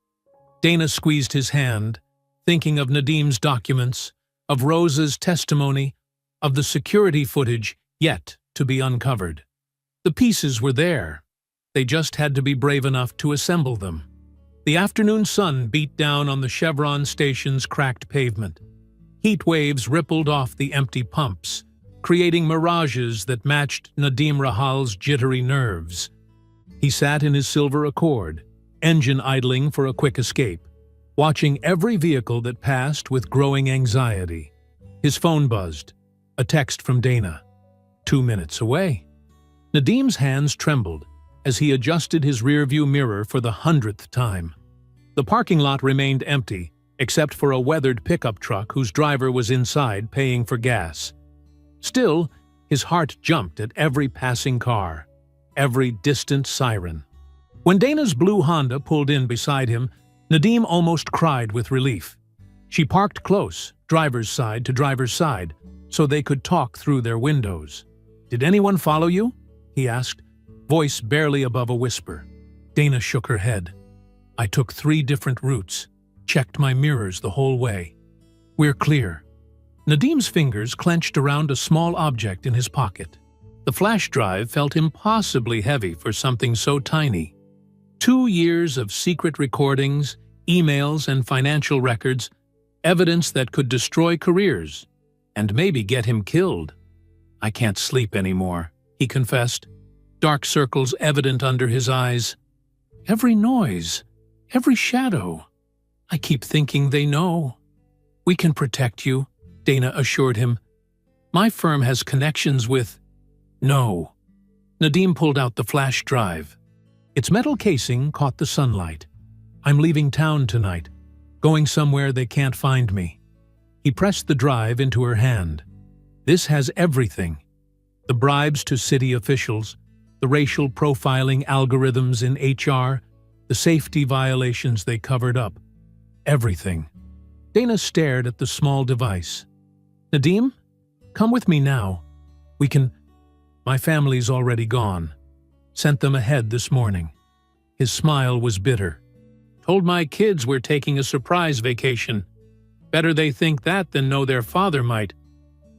Speaker 1: Dana squeezed his hand, thinking of Nadim's documents, of Rosa's testimony, of the security footage yet to be uncovered. The pieces were there. They just had to be brave enough to assemble them. The afternoon sun beat down on the Chevron station's cracked pavement. Heat waves rippled off the empty pumps, creating mirages that matched Nadim Rahal's jittery nerves. He sat in his silver Accord, engine idling for a quick escape, watching every vehicle that passed with growing anxiety. His phone buzzed. A text from Dana. 2 minutes away. Nadim's hands trembled as he adjusted his rearview mirror for the 100th time. The parking lot remained empty, except for a weathered pickup truck whose driver was inside paying for gas. Still, his heart jumped at every passing car, every distant siren. When Dana's blue Honda pulled in beside him, Nadim almost cried with relief. She parked close, driver's side to driver's side, so they could talk through their windows. "Did anyone follow you?" he asked, voice barely above a whisper. Dana shook her head. "I took 3 different routes, checked my mirrors the whole way. We're clear." Nadim's fingers clenched around a small object in his pocket. The flash drive felt impossibly heavy for something so tiny. 2 years of secret recordings, emails, and financial records, evidence that could destroy careers, and maybe get him killed. "I can't sleep anymore," he confessed, dark circles evident under his eyes. "Every noise, every shadow. I keep thinking they know." "We can protect you," Dana assured him. "My firm has connections with—" "No." Nadim pulled out the flash drive. Its metal casing caught the sunlight. "I'm leaving town tonight, going somewhere they can't find me." He pressed the drive into her hand. "This has everything. The bribes to city officials, the racial profiling algorithms in HR, the safety violations they covered up. Everything." Dana stared at the small device. "Nadim, come with me now. We can—" "My family's already gone. Sent them ahead this morning." His smile was bitter. "Told my kids we're taking a surprise vacation. Better they think that than know their father might."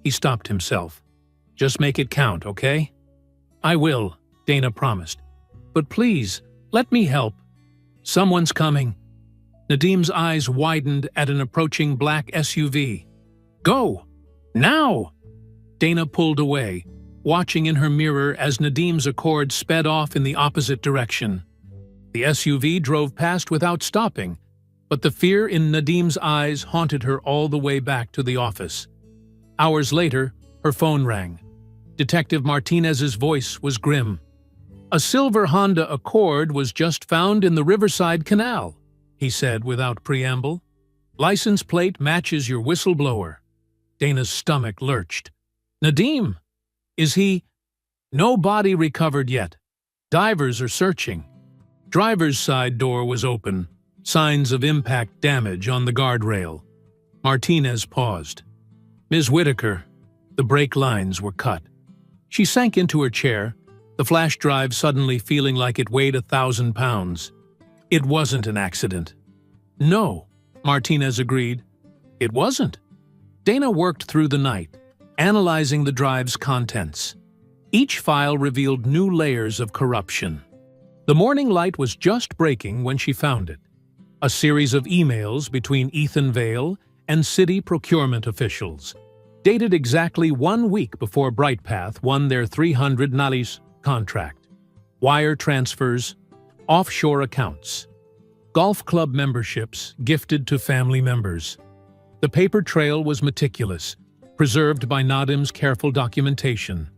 Speaker 1: He stopped himself. "Just make it count, okay?" "I will," Dana promised. "But please, let me help. Someone's coming." Nadim's eyes widened at an approaching black SUV. "Go! Now!" Dana pulled away, watching in her mirror as Nadim's Accord sped off in the opposite direction. The SUV drove past without stopping, but the fear in Nadim's eyes haunted her all the way back to the office. Hours later, her phone rang. Detective Martinez's voice was grim. "A silver Honda Accord was just found in the Riverside Canal," he said without preamble. "License plate matches your whistleblower." Dana's stomach lurched. "Nadim! Is he—" "No body recovered yet. Divers are searching." Driver's side door was open, signs of impact damage on the guardrail. Martinez paused. "Ms. Whitaker." The brake lines were cut. She sank into her chair, the flash drive suddenly feeling like it weighed 1,000 pounds. "It wasn't an accident." "No," Martinez agreed. "It wasn't." Dana worked through the night, analyzing the drive's contents. Each file revealed new layers of corruption. The morning light was just breaking when she found it. A series of emails between Ethan Vale and city procurement officials, dated exactly 1 week before BrightPath won their 300 Nalis contract. Wire transfers, offshore accounts, golf club memberships gifted to family members. The paper trail was meticulous, preserved by Nadim's careful documentation.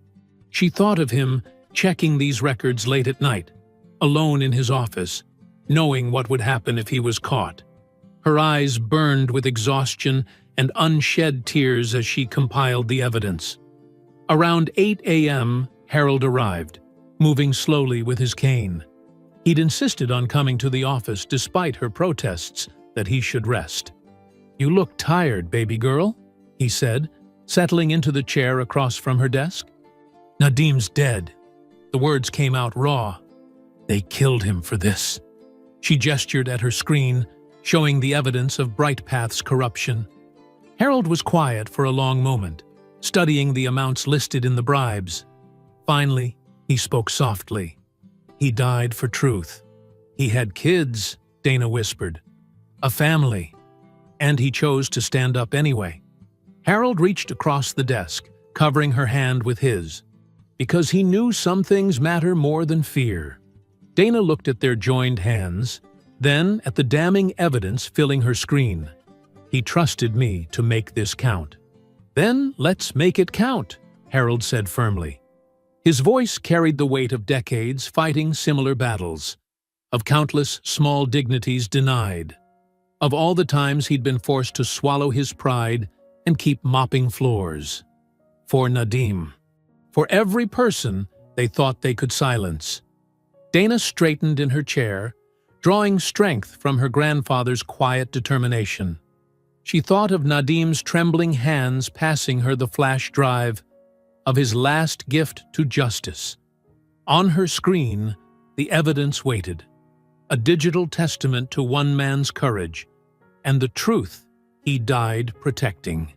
Speaker 1: She thought of him checking these records late at night, alone in his office, knowing what would happen if he was caught. Her eyes burned with exhaustion and unshed tears as she compiled the evidence. Around 8 a.m., Harold arrived, moving slowly with his cane. He'd insisted on coming to the office despite her protests that he should rest. "You look tired, baby girl," he said, settling into the chair across from her desk. "Nadim's dead." The words came out raw. "They killed him for this." She gestured at her screen, showing the evidence of BrightPath's corruption. Harold was quiet for a long moment, studying the amounts listed in the bribes. Finally, he spoke softly. "He died for truth. He had kids," Dana whispered. "A family. And he chose to stand up anyway." Harold reached across the desk, covering her hand with his. "Because he knew some things matter more than fear." Dana looked at their joined hands, then at the damning evidence filling her screen. "He trusted me to make this count." "Then let's make it count," Harold said firmly. His voice carried the weight of decades fighting similar battles, of countless small dignities denied, of all the times he'd been forced to swallow his pride and keep mopping floors. For Nadim. For every person they thought they could silence. Dana straightened in her chair, drawing strength from her grandfather's quiet determination. She thought of Nadim's trembling hands passing her the flash drive, of his last gift to justice. On her screen, the evidence waited, a digital testament to one man's courage, and the truth he died protecting.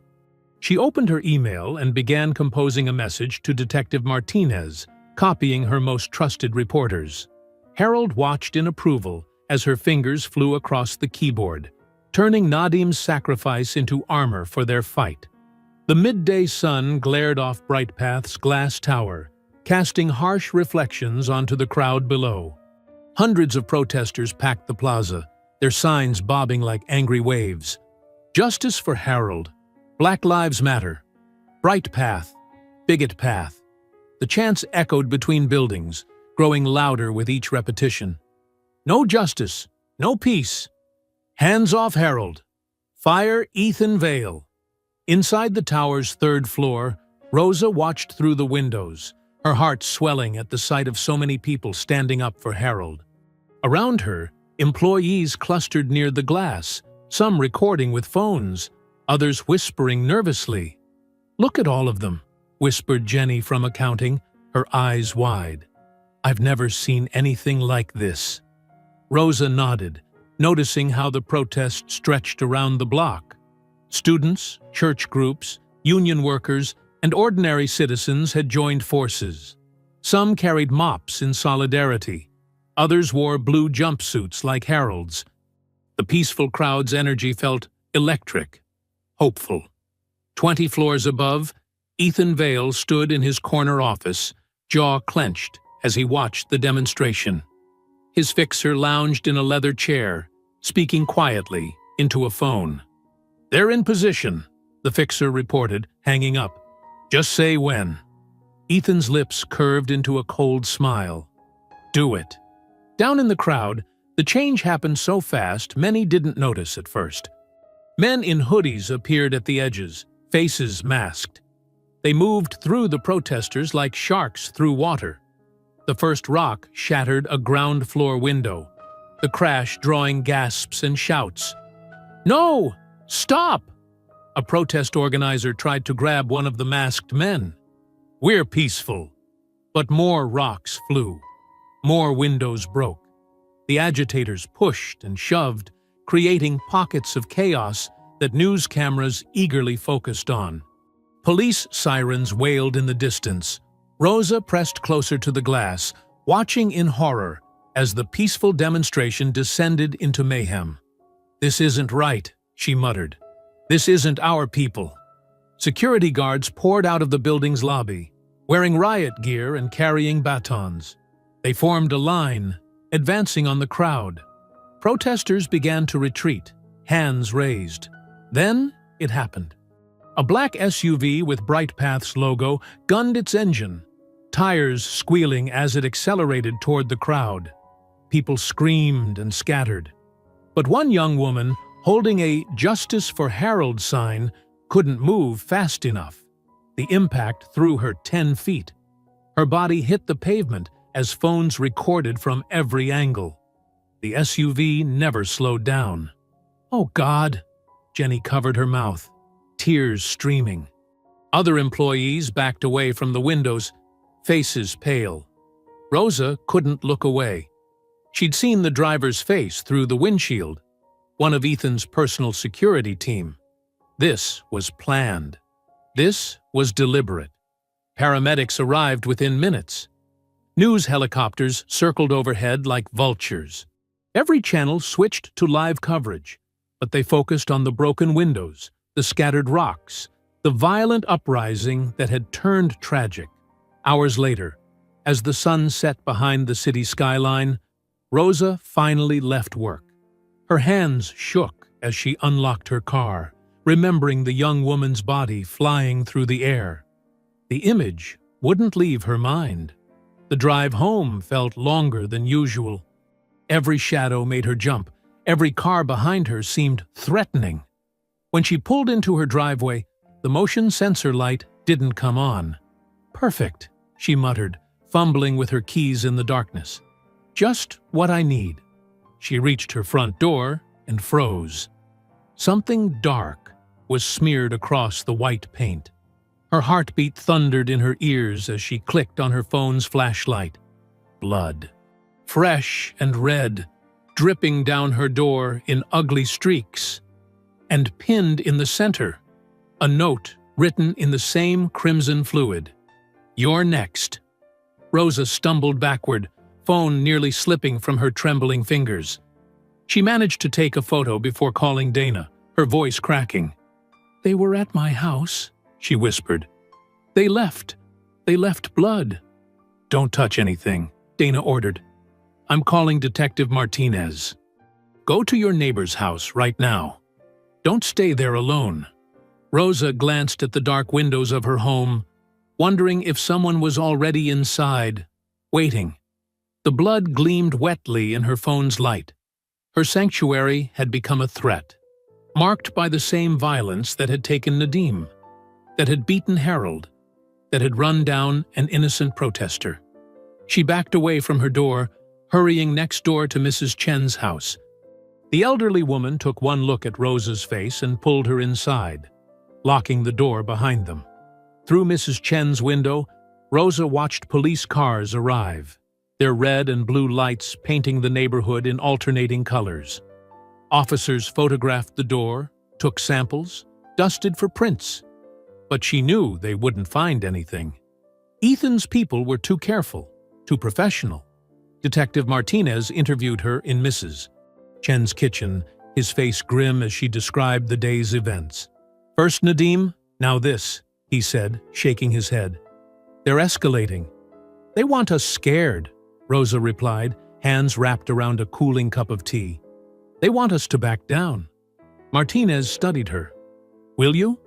Speaker 1: She opened her email and began composing a message to Detective Martinez, copying her most trusted reporters. Harold watched in approval as her fingers flew across the keyboard, turning Nadim's sacrifice into armor for their fight. The midday sun glared off Brightpath's glass tower, casting harsh reflections onto the crowd below. Hundreds of protesters packed the plaza, their signs bobbing like angry waves. Justice for Harold. Black Lives Matter. Brightpath. Bigot Path. The chants echoed between buildings, growing louder with each repetition. No justice. No peace. Hands off Harold. Fire Ethan Vale. Inside the tower's third floor, Rosa watched through the windows, her heart swelling at the sight of so many people standing up for Harold. Around her, employees clustered near the glass, some recording with phones, others whispering nervously. "Look at all of them," whispered Jenny from accounting, her eyes wide. "I've never seen anything like this." Rosa nodded, noticing how the protest stretched around the block. Students, church groups, union workers, and ordinary citizens had joined forces. Some carried mops in solidarity. Others wore blue jumpsuits like Harold's. The peaceful crowd's energy felt electric, hopeful. 20 floors above, Ethan Vale stood in his corner office, jaw clenched as he watched the demonstration. His fixer lounged in a leather chair, speaking quietly into a phone. "They're in position," the fixer reported, hanging up. "Just say when." Ethan's lips curved into a cold smile. "Do it." Down in the crowd, the change happened so fast many didn't notice at first. Men in hoodies appeared at the edges, faces masked. They moved through the protesters like sharks through water. The first rock shattered a ground floor window, the crash drawing gasps and shouts. "No! Stop!" A protest organizer tried to grab one of the masked men. "We're peaceful." But more rocks flew. More windows broke. The agitators pushed and shoved, creating pockets of chaos that news cameras eagerly focused on. Police sirens wailed in the distance. Rosa pressed closer to the glass, watching in horror as the peaceful demonstration descended into mayhem. "This isn't right," she muttered. "This isn't our people." Security guards poured out of the building's lobby, wearing riot gear and carrying batons. They formed a line, advancing on the crowd. Protesters began to retreat, hands raised. Then it happened. A black SUV with Brightpath's logo gunned its engine, tires squealing as it accelerated toward the crowd. People screamed and scattered. But one young woman, holding a "Justice for Harold" sign, couldn't move fast enough. The impact threw her 10 feet. Her body hit the pavement as phones recorded from every angle. The SUV never slowed down. "Oh, God!" Jenny covered her mouth, tears streaming. Other employees backed away from the windows, faces pale. Rosa couldn't look away. She'd seen the driver's face through the windshield, one of Ethan's personal security team. This was planned. This was deliberate. Paramedics arrived within minutes. News helicopters circled overhead like vultures. Every channel switched to live coverage, but they focused on the broken windows, the scattered rocks, the violent uprising that had turned tragic. Hours later, as the sun set behind the city skyline, Rosa finally left work. Her hands shook as she unlocked her car, remembering the young woman's body flying through the air. The image wouldn't leave her mind. The drive home felt longer than usual. Every shadow made her jump. Every car behind her seemed threatening. When she pulled into her driveway, the motion sensor light didn't come on. "Perfect," she muttered, fumbling with her keys in the darkness. "Just what I need." She reached her front door and froze. Something dark was smeared across the white paint. Her heartbeat thundered in her ears as she clicked on her phone's flashlight. Blood. Fresh and red, dripping down her door in ugly streaks. And pinned in the center, a note written in the same crimson fluid. "You're next." Rosa stumbled backward, phone nearly slipping from her trembling fingers. She managed to take a photo before calling Dana, her voice cracking. "They were at my house," she whispered. They left blood." "Don't touch anything," Dana ordered. "I'm calling Detective Martinez. Go to your neighbor's house right now. Don't stay there alone." Rosa glanced at the dark windows of her home, wondering if someone was already inside, waiting. The blood gleamed wetly in her phone's light. Her sanctuary had become a threat, marked by the same violence that had taken Nadim, that had beaten Harold, that had run down an innocent protester. She backed away from her door, hurrying next door to Mrs. Chen's house. The elderly woman took one look at Rosa's face and pulled her inside, locking the door behind them. Through Mrs. Chen's window, Rosa watched police cars arrive, their red and blue lights painting the neighborhood in alternating colors. Officers photographed the door, took samples, dusted for prints. But she knew they wouldn't find anything. Ethan's people were too careful, too professional. Detective Martinez interviewed her in Mrs. Chen's kitchen, his face grim as she described the day's events. "First Nadim, now this," he said, shaking his head. "They're escalating." "They want us scared," Rosa replied, hands wrapped around a cooling cup of tea. "They want us to back down." Martinez studied her. "Will you?"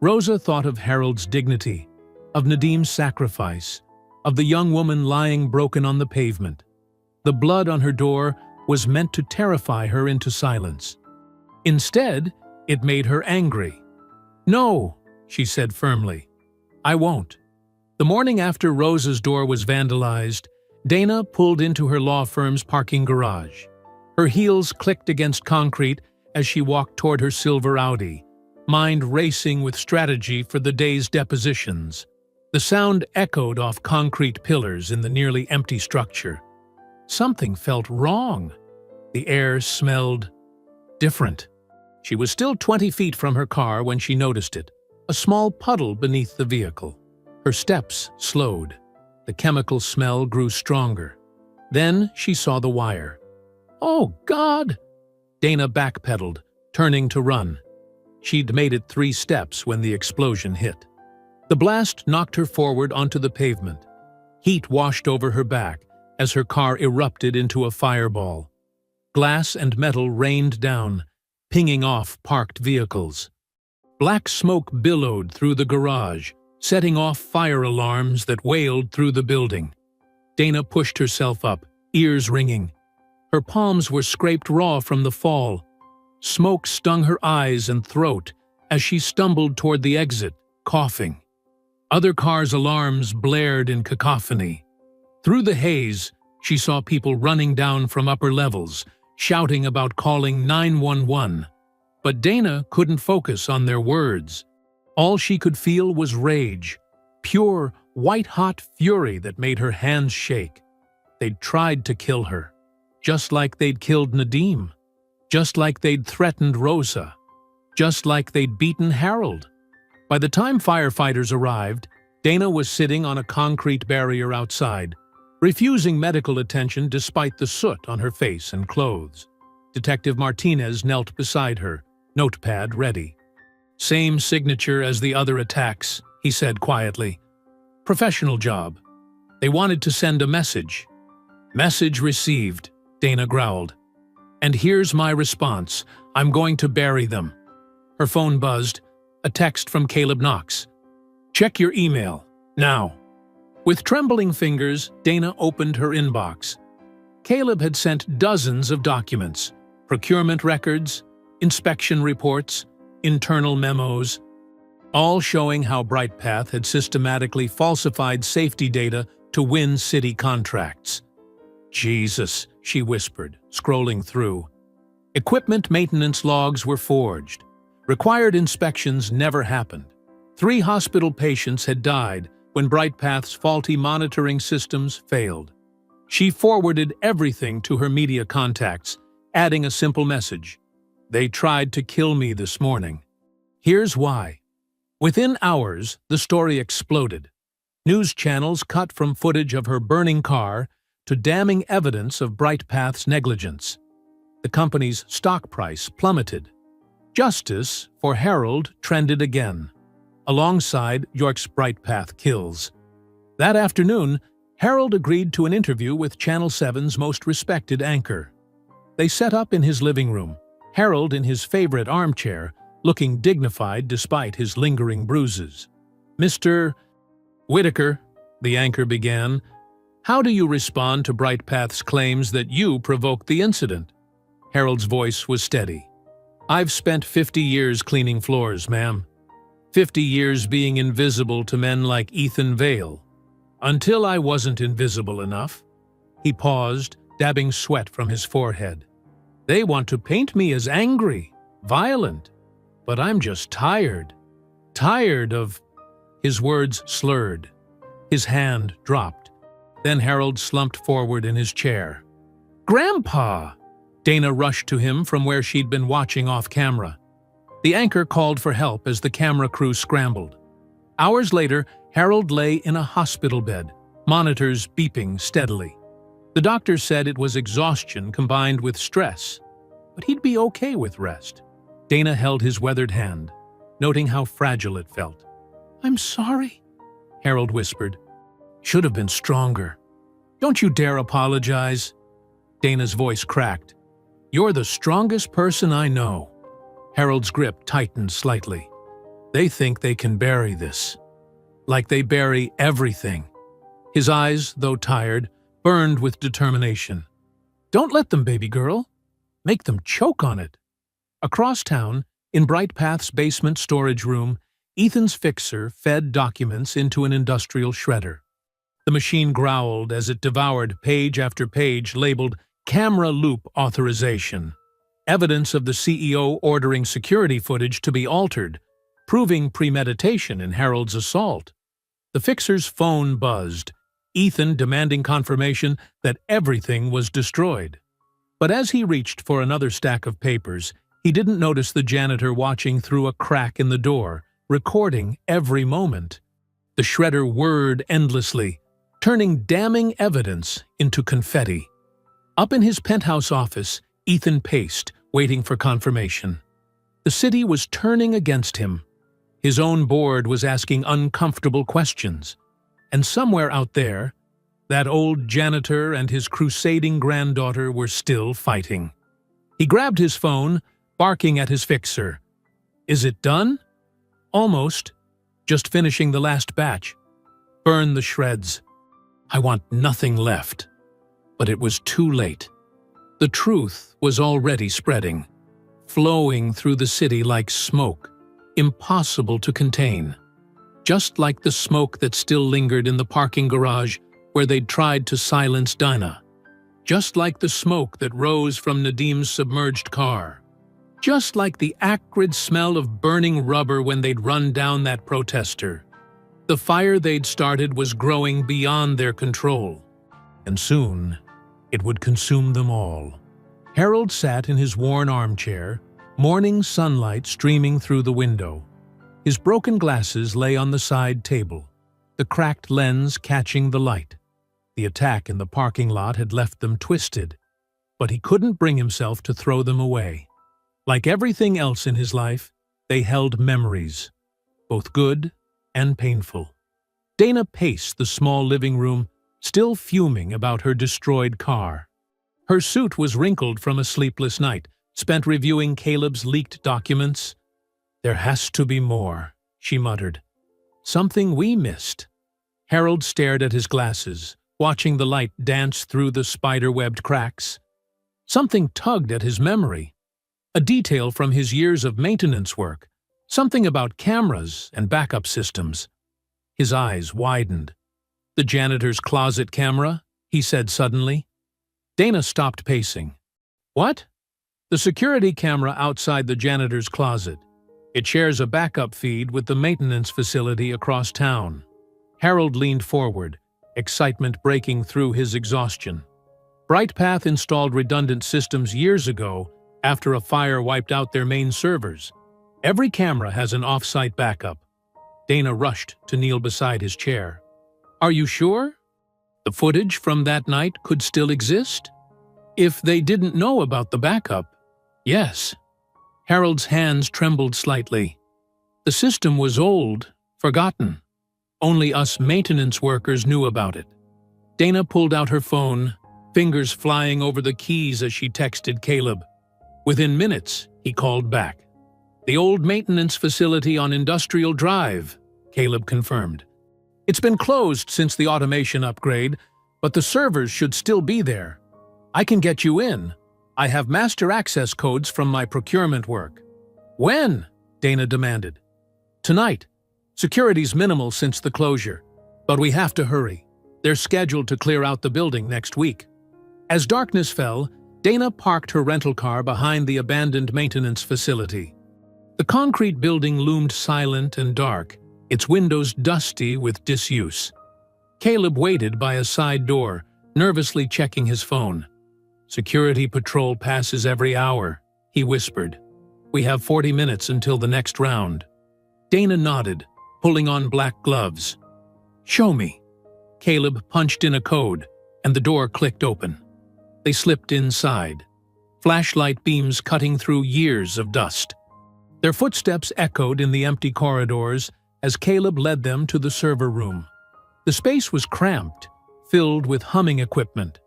Speaker 1: Rosa thought of Harold's dignity, of Nadim's sacrifice, of the young woman lying broken on the pavement. The blood on her door was meant to terrify her into silence. Instead, it made her angry. "No," she said firmly. "I won't." The morning after Rosa's door was vandalized, Dana pulled into her law firm's parking garage. Her heels clicked against concrete as she walked toward her silver Audi, mind racing with strategy for the day's depositions. The sound echoed off concrete pillars in the nearly empty structure. Something felt wrong. The air smelled different. She was still 20 feet from her car when she noticed it, a small puddle beneath the vehicle. Her steps slowed. The chemical smell grew stronger. Then she saw the wire. "Oh, God!" Dana backpedaled, turning to run. She'd made it 3 steps when the explosion hit. The blast knocked her forward onto the pavement. Heat washed over her back as her car erupted into a fireball. Glass and metal rained down, pinging off parked vehicles. Black smoke billowed through the garage, setting off fire alarms that wailed through the building. Dana pushed herself up, ears ringing. Her palms were scraped raw from the fall. Smoke stung her eyes and throat as she stumbled toward the exit, coughing. Other cars' alarms blared in cacophony. Through the haze, she saw people running down from upper levels, shouting about calling 911. But Dana couldn't focus on their words. All she could feel was rage, pure, white-hot fury that made her hands shake. They'd tried to kill her, just like they'd killed Nadim, just like they'd threatened Rosa, just like they'd beaten Harold. By the time firefighters arrived, Dana was sitting on a concrete barrier outside, refusing medical attention despite the soot on her face and clothes. Detective Martinez knelt beside her, notepad ready. "Same signature as the other attacks," he said quietly. "Professional job. They wanted to send a message." "Message received," Dana growled. "And here's my response. I'm going to bury them." Her phone buzzed, a text from Caleb Knox. "Check your email, now." With trembling fingers, Dana opened her inbox. Caleb had sent dozens of documents, procurement records, inspection reports, internal memos, all showing how BrightPath had systematically falsified safety data to win city contracts. "Jesus," she whispered, scrolling through. Equipment maintenance logs were forged. Required inspections never happened. 3 hospital patients had died when BrightPath's faulty monitoring systems failed. She forwarded everything to her media contacts, adding a simple message. "They tried to kill me this morning. Here's why." Within hours, the story exploded. News channels cut from footage of her burning car to damning evidence of BrightPath's negligence. The company's stock price plummeted. Justice for Harold trended again, alongside York's BrightPath kills. That afternoon, Harold agreed to an interview with Channel 7's most respected anchor. They set up in his living room, Harold in his favorite armchair, looking dignified despite his lingering bruises. "Mr. Whitaker," the anchor began, "how do you respond to BrightPath's claims that you provoked the incident?" Harold's voice was steady. "I've spent 50 years cleaning floors, ma'am. 50 years being invisible to men like Ethan Vale. Until I wasn't invisible enough." He paused, dabbing sweat from his forehead. "They want to paint me as angry, violent. But I'm just tired. Tired of—" His words slurred. His hand dropped. Then Harold slumped forward in his chair. "Grandpa!" Dana rushed to him from where she'd been watching off camera. The anchor called for help as the camera crew scrambled. Hours later, Harold lay in a hospital bed, monitors beeping steadily. The doctor said it was exhaustion combined with stress, but he'd be okay with rest. Dana held his weathered hand, noting how fragile it felt. "I'm sorry," Harold whispered. "Should have been stronger. Don't you dare apologize." Dana's voice cracked. "You're the strongest person I know." Harold's grip tightened slightly. "They think they can bury this. Like they bury everything." His eyes, though tired, burned with determination. "Don't let them, baby girl. Make them choke on it." Across town, in BrightPath's basement storage room, Ethan's fixer fed documents into an industrial shredder. The machine growled as it devoured page after page labeled "Camera Loop Authorization," evidence of the CEO ordering security footage to be altered, proving premeditation in Harold's assault. The fixer's phone buzzed, Ethan demanding confirmation that everything was destroyed. But as he reached for another stack of papers, he didn't notice the janitor watching through a crack in the door, recording every moment. The shredder whirred endlessly, turning damning evidence into confetti. Up in his penthouse office, Ethan paced, waiting for confirmation. The city was turning against him. His own board was asking uncomfortable questions. And somewhere out there, that old janitor and his crusading granddaughter were still fighting. He grabbed his phone, barking at his fixer. "Is it done?" "Almost. Just finishing the last batch. Burn the shreds. I want nothing left." But it was too late. The truth was already spreading, flowing through the city like smoke, impossible to contain. Just like the smoke that still lingered in the parking garage where they'd tried to silence Dinah. Just like the smoke that rose from Nadim's submerged car. Just like the acrid smell of burning rubber when they'd run down that protester. The fire they'd started was growing beyond their control. And soon, it would consume them all. Harold sat in his worn armchair, morning sunlight streaming through the window. His broken glasses lay on the side table, the cracked lens catching the light. The attack in the parking lot had left them twisted, but he couldn't bring himself to throw them away. Like everything else in his life, they held memories, both good and painful. Dana paced the small living room, still fuming about her destroyed car. Her suit was wrinkled from a sleepless night, spent reviewing Caleb's leaked documents. "There has to be more," she muttered. "Something we missed." Harold stared at his glasses, watching the light dance through the spider-webbed cracks. Something tugged at his memory. A detail from his years of maintenance work. Something about cameras and backup systems. His eyes widened. "The janitor's closet camera?" he said suddenly. Dana stopped pacing. "What?" "The security camera outside the janitor's closet. It shares a backup feed with the maintenance facility across town." Harold leaned forward, excitement breaking through his exhaustion. BrightPath installed redundant systems years ago after a fire wiped out their main servers. Every camera has an off-site backup. Dana rushed to kneel beside his chair. "Are you sure? The footage from that night could still exist? If they didn't know about the backup?" "Yes." Harold's hands trembled slightly. "The system was old, forgotten. Only us maintenance workers knew about it." Dana pulled out her phone, fingers flying over the keys as she texted Caleb. Within minutes, he called back. "The old maintenance facility on Industrial Drive," Caleb confirmed. "It's been closed since the automation upgrade, but the servers should still be there. I can get you in. I have master access codes from my procurement work." "When?" Dana demanded. "Tonight. Security's minimal since the closure, but we have to hurry. They're scheduled to clear out the building next week." As darkness fell, Dana parked her rental car behind the abandoned maintenance facility. The concrete building loomed silent and dark, its windows dusty with disuse. Caleb waited by a side door, nervously checking his phone. "Security patrol passes every hour," he whispered. "We have 40 minutes until the next round." Dana nodded, pulling on black gloves. "Show me." Caleb punched in a code, and the door clicked open. They slipped inside, flashlight beams cutting through years of dust. Their footsteps echoed in the empty corridors as Caleb led them to the server room. The space was cramped, filled with humming equipment.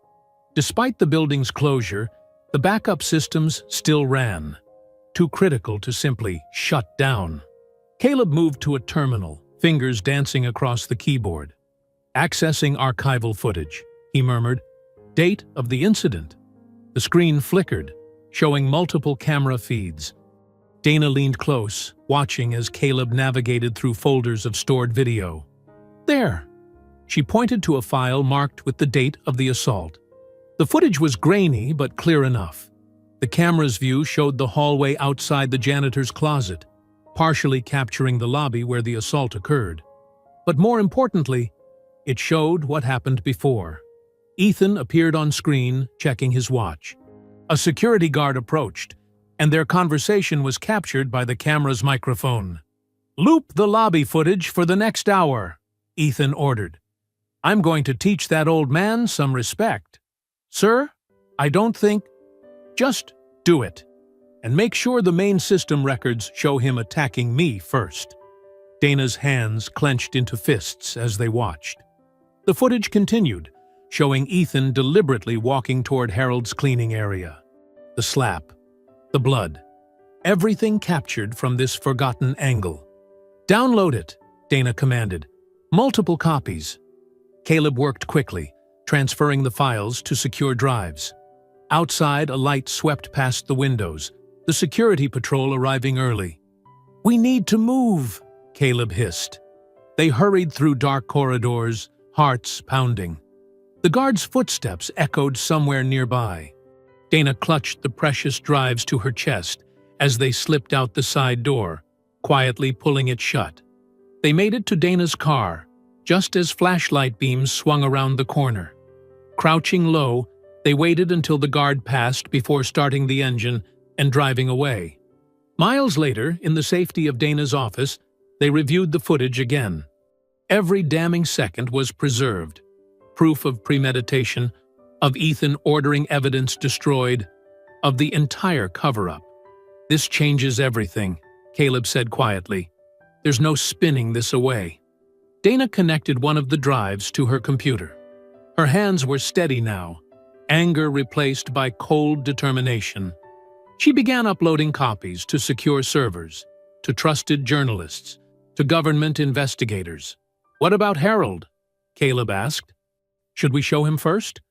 Speaker 1: Despite the building's closure, the backup systems still ran, too critical to simply shut down. Caleb moved to a terminal, fingers dancing across the keyboard. "Accessing archival footage," he murmured. "Date of the incident." The screen flickered, showing multiple camera feeds. Dana leaned close, watching as Caleb navigated through folders of stored video. "There!" She pointed to a file marked with the date of the assault. The footage was grainy but clear enough. The camera's view showed the hallway outside the janitor's closet, partially capturing the lobby where the assault occurred. But more importantly, it showed what happened before. Ethan appeared on screen, checking his watch. A security guard approached, and their conversation was captured by the camera's microphone. "Loop the lobby footage for the next hour," Ethan ordered. "I'm going to teach that old man some respect." "Sir, I don't think—" "Just do it. And make sure the main system records show him attacking me first." Dana's hands clenched into fists as they watched. The footage continued, showing Ethan deliberately walking toward Harold's cleaning area. The slap, the blood, everything captured from this forgotten angle. "Download it," Dana commanded. "Multiple copies." Caleb worked quickly, transferring the files to secure drives. Outside, a light swept past the windows, the security patrol arriving early. "We need to move," Caleb hissed. They hurried through dark corridors, hearts pounding. The guard's footsteps echoed somewhere nearby. Dana clutched the precious drives to her chest as they slipped out the side door, quietly pulling it shut. They made it to Dana's car, just as flashlight beams swung around the corner. Crouching low, they waited until the guard passed before starting the engine and driving away. Miles later, in the safety of Dana's office, they reviewed the footage again. Every damning second was preserved. Proof of premeditation, of Ethan ordering evidence destroyed, of the entire cover-up. "This changes everything," Caleb said quietly. "There's no spinning this away." Dana connected one of the drives to her computer. Her hands were steady now, anger replaced by cold determination. She began uploading copies to secure servers. to trusted journalists, to government investigators. "What about Harold?" Caleb asked. "Should we show him first?"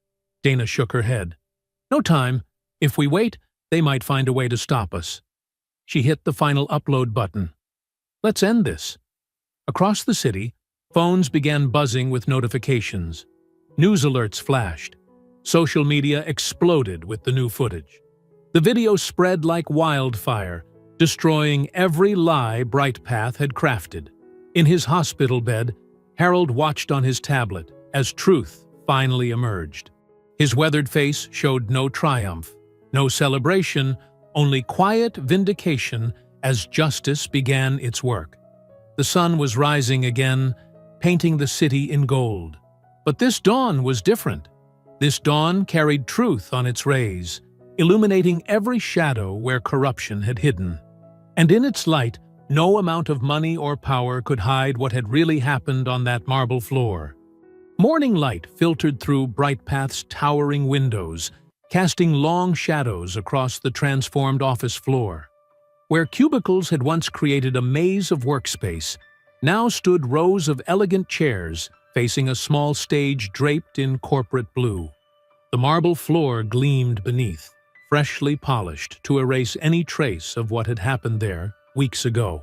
Speaker 1: Dana shook her head. "No time. If we wait, they might find a way to stop us." She hit the final upload button. "Let's end this." Across the city, phones began buzzing with notifications. News alerts flashed. Social media exploded with the new footage. The video spread like wildfire, destroying every lie Brightpath had crafted. In his hospital bed, Harold watched on his tablet as truth finally emerged. His weathered face showed no triumph, no celebration, only quiet vindication as justice began its work. The sun was rising again, painting the city in gold. But this dawn was different. This dawn carried truth on its rays, illuminating every shadow where corruption had hidden. And in its light, no amount of money or power could hide what had really happened on that marble floor. Morning light filtered through Brightpath's towering windows, casting long shadows across the transformed office floor. Where cubicles had once created a maze of workspace, now stood rows of elegant chairs facing a small stage draped in corporate blue. The marble floor gleamed beneath, freshly polished to erase any trace of what had happened there weeks ago.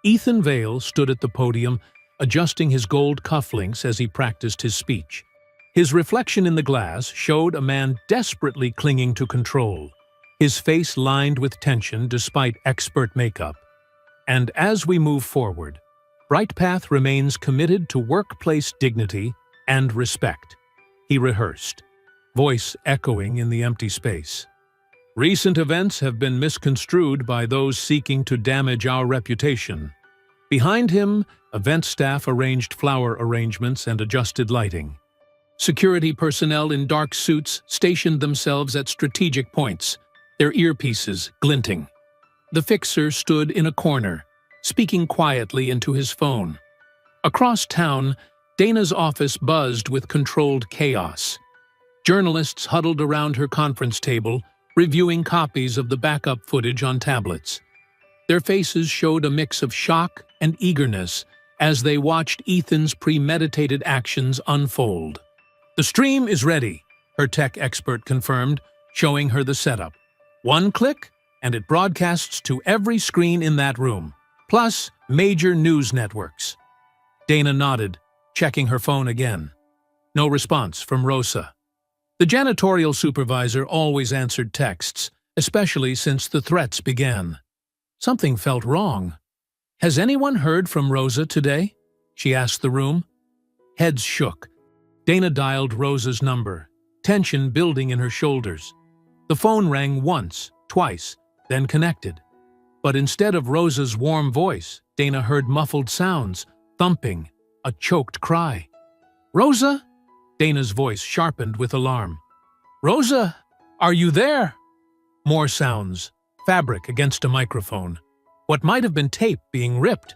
Speaker 1: Ethan Vale stood at the podium, adjusting his gold cufflinks as he practiced his speech. His reflection in the glass showed a man desperately clinging to control, his face lined with tension despite expert makeup. And as we move forward, Brightpath remains committed to workplace dignity and respect, he rehearsed, voice echoing in the empty space. "Recent events have been misconstrued by those seeking to damage our reputation." Behind him, event staff arranged flower arrangements and adjusted lighting. Security personnel in dark suits stationed themselves at strategic points, their earpieces glinting. The fixer stood in a corner, speaking quietly into his phone. Across town, Dana's office buzzed with controlled chaos. Journalists huddled around her conference table, reviewing copies of the backup footage on tablets. Their faces showed a mix of shock and eagerness as they watched Ethan's premeditated actions unfold. "The stream is ready," her tech expert confirmed, showing her the setup. "One click, and it broadcasts to every screen in that room, plus major news networks." Dana nodded, checking her phone again. No response from Rosa. The janitorial supervisor always answered texts, especially since the threats began. Something felt wrong. "Has anyone heard from Rosa today?" she asked the room. Heads shook. Dana dialed Rosa's number, tension building in her shoulders. The phone rang once, twice, then connected. But instead of Rosa's warm voice, Dana heard muffled sounds, thumping, a choked cry. "Rosa?" Dana's voice sharpened with alarm. "Rosa, are you there?" More sounds, fabric against a microphone. What might have been tape being ripped.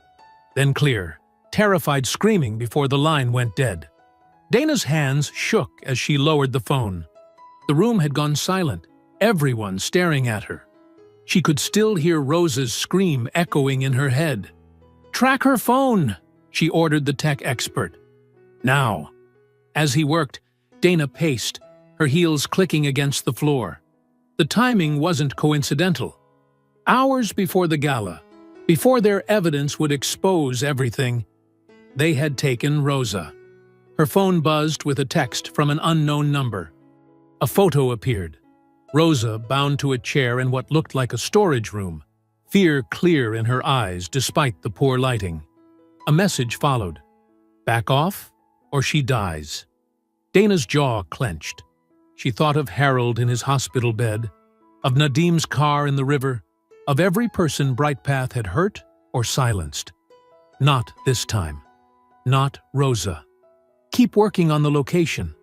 Speaker 1: Then clear, terrified screaming before the line went dead. Dana's hands shook as she lowered the phone. The room had gone silent, everyone staring at her. She could still hear Rosa's scream echoing in her head. "Track her phone," she ordered the tech expert. "Now." As he worked, Dana paced, her heels clicking against the floor. The timing wasn't coincidental. Hours before the gala, before their evidence would expose everything, they had taken Rosa. Her phone buzzed with a text from an unknown number. A photo appeared. Rosa bound to a chair in what looked like a storage room, fear clear in her eyes despite the poor lighting. A message followed. "Back off, or she dies." Dana's jaw clenched. She thought of Harold in his hospital bed, of Nadim's car in the river, of every person Brightpath had hurt or silenced. Not this time. Not Rosa. "Keep working on the location,"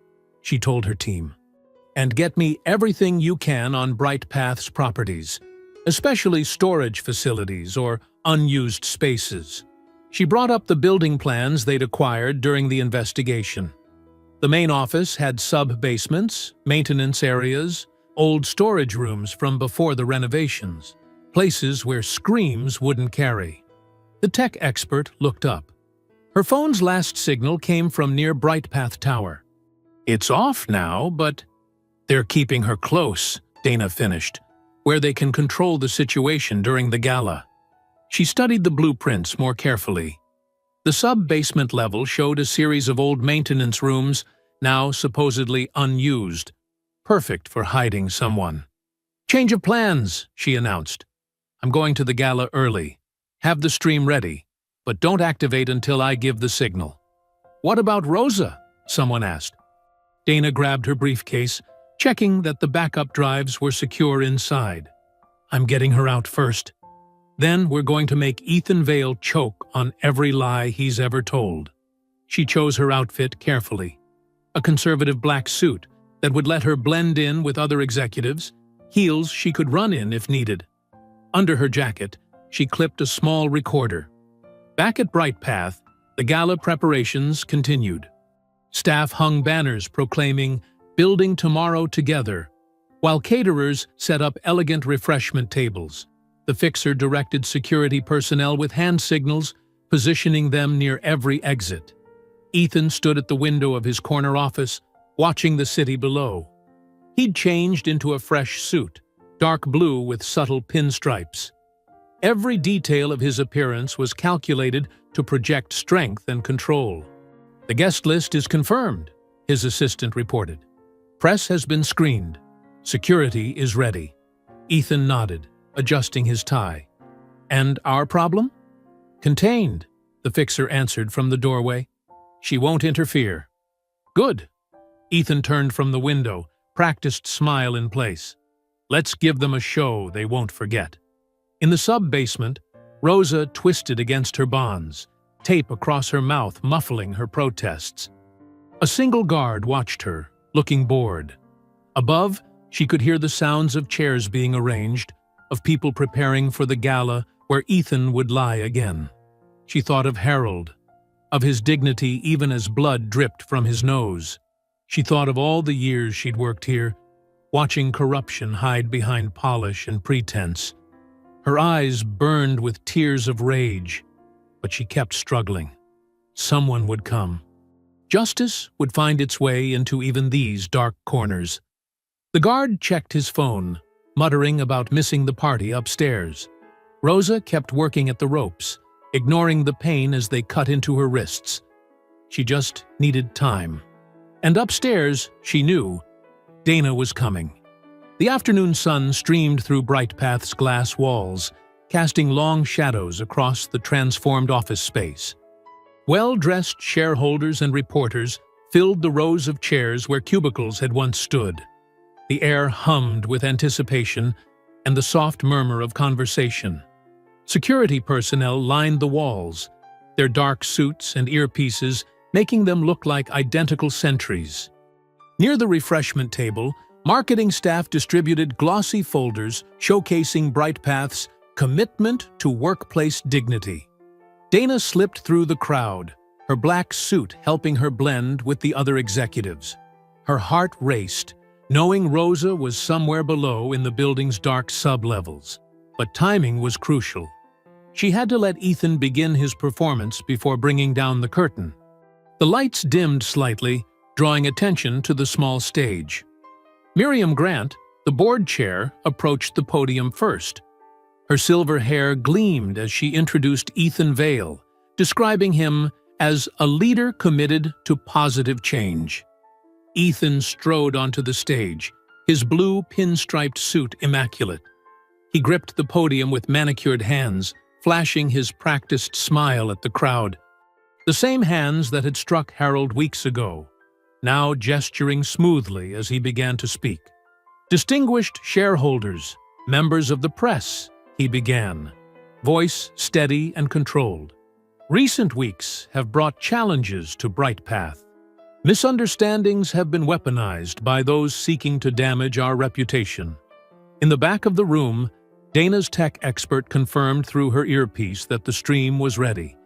Speaker 1: she told her team. "And get me everything you can on Brightpath's properties, especially storage facilities or unused spaces." She brought up the building plans they'd acquired during the investigation. The main office had sub-basements, maintenance areas, old storage rooms from before the renovations, places where screams wouldn't carry. The tech expert looked up. Her phone's last signal came from near Brightpath Tower. "It's off now, but they're keeping her close," Dana finished, "where they can control the situation during the gala." She studied the blueprints more carefully. The sub-basement level showed a series of old maintenance rooms, now supposedly unused, perfect for hiding someone. "Change of plans," she announced. "I'm going to the gala early. Have the stream ready, but don't activate until I give the signal." "What about Rosa?" someone asked. Dana grabbed her briefcase, checking that the backup drives were secure inside. "I'm getting her out first. Then we're going to make Ethan Vale choke on every lie he's ever told." She chose her outfit carefully. A conservative black suit that would let her blend in with other executives, heels she could run in if needed. Under her jacket, she clipped a small recorder. Back at Brightpath, the gala preparations continued. Staff hung banners proclaiming, "Building tomorrow together," while caterers set up elegant refreshment tables. The fixer directed security personnel with hand signals, positioning them near every exit. Ethan stood at the window of his corner office, watching the city below. He'd changed into a fresh suit, dark blue with subtle pinstripes. Every detail of his appearance was calculated to project strength and control. "The guest list is confirmed," his assistant reported. "Press has been screened. Security is ready." Ethan nodded, adjusting his tie. "And our problem?" "Contained," the fixer answered from the doorway. "She won't interfere." "Good." Ethan turned from the window, practiced smile in place. "Let's give them a show they won't forget." In the sub-basement, Rosa twisted against her bonds, tape across her mouth muffling her protests. A single guard watched her, looking bored. Above, she could hear the sounds of chairs being arranged, of people preparing for the gala where Ethan would lie again. She thought of Harold, of his dignity even as blood dripped from his nose. She thought of all the years she'd worked here, watching corruption hide behind polish and pretense. Her eyes burned with tears of rage, but she kept struggling. Someone would come. Justice would find its way into even these dark corners. The guard checked his phone, muttering about missing the party upstairs. Rosa kept working at the ropes, ignoring the pain as they cut into her wrists. She just needed time. And upstairs, she knew, Dana was coming. The afternoon sun streamed through Brightpath's glass walls, casting long shadows across the transformed office space. Well-dressed shareholders and reporters filled the rows of chairs where cubicles had once stood. The air hummed with anticipation and the soft murmur of conversation. Security personnel lined the walls, their dark suits and earpieces making them look like identical sentries. Near the refreshment table, marketing staff distributed glossy folders showcasing Brightpath's commitment to workplace dignity. Dana slipped through the crowd, her black suit helping her blend with the other executives. Her heart raced, knowing Rosa was somewhere below in the building's dark sub-levels. But timing was crucial. She had to let Ethan begin his performance before bringing down the curtain. The lights dimmed slightly, drawing attention to the small stage. Miriam Grant, the board chair, approached the podium first. Her silver hair gleamed as she introduced Ethan Vale, describing him as a leader committed to positive change. Ethan strode onto the stage, his blue pinstriped suit immaculate. He gripped the podium with manicured hands, flashing his practiced smile at the crowd. The same hands that had struck Harold weeks ago, now gesturing smoothly as he began to speak. "Distinguished shareholders, members of the press," he began, voice steady and controlled. "Recent weeks have brought challenges to Brightpath. Misunderstandings have been weaponized by those seeking to damage our reputation." In the back of the room, Dana's tech expert confirmed through her earpiece that the stream was ready.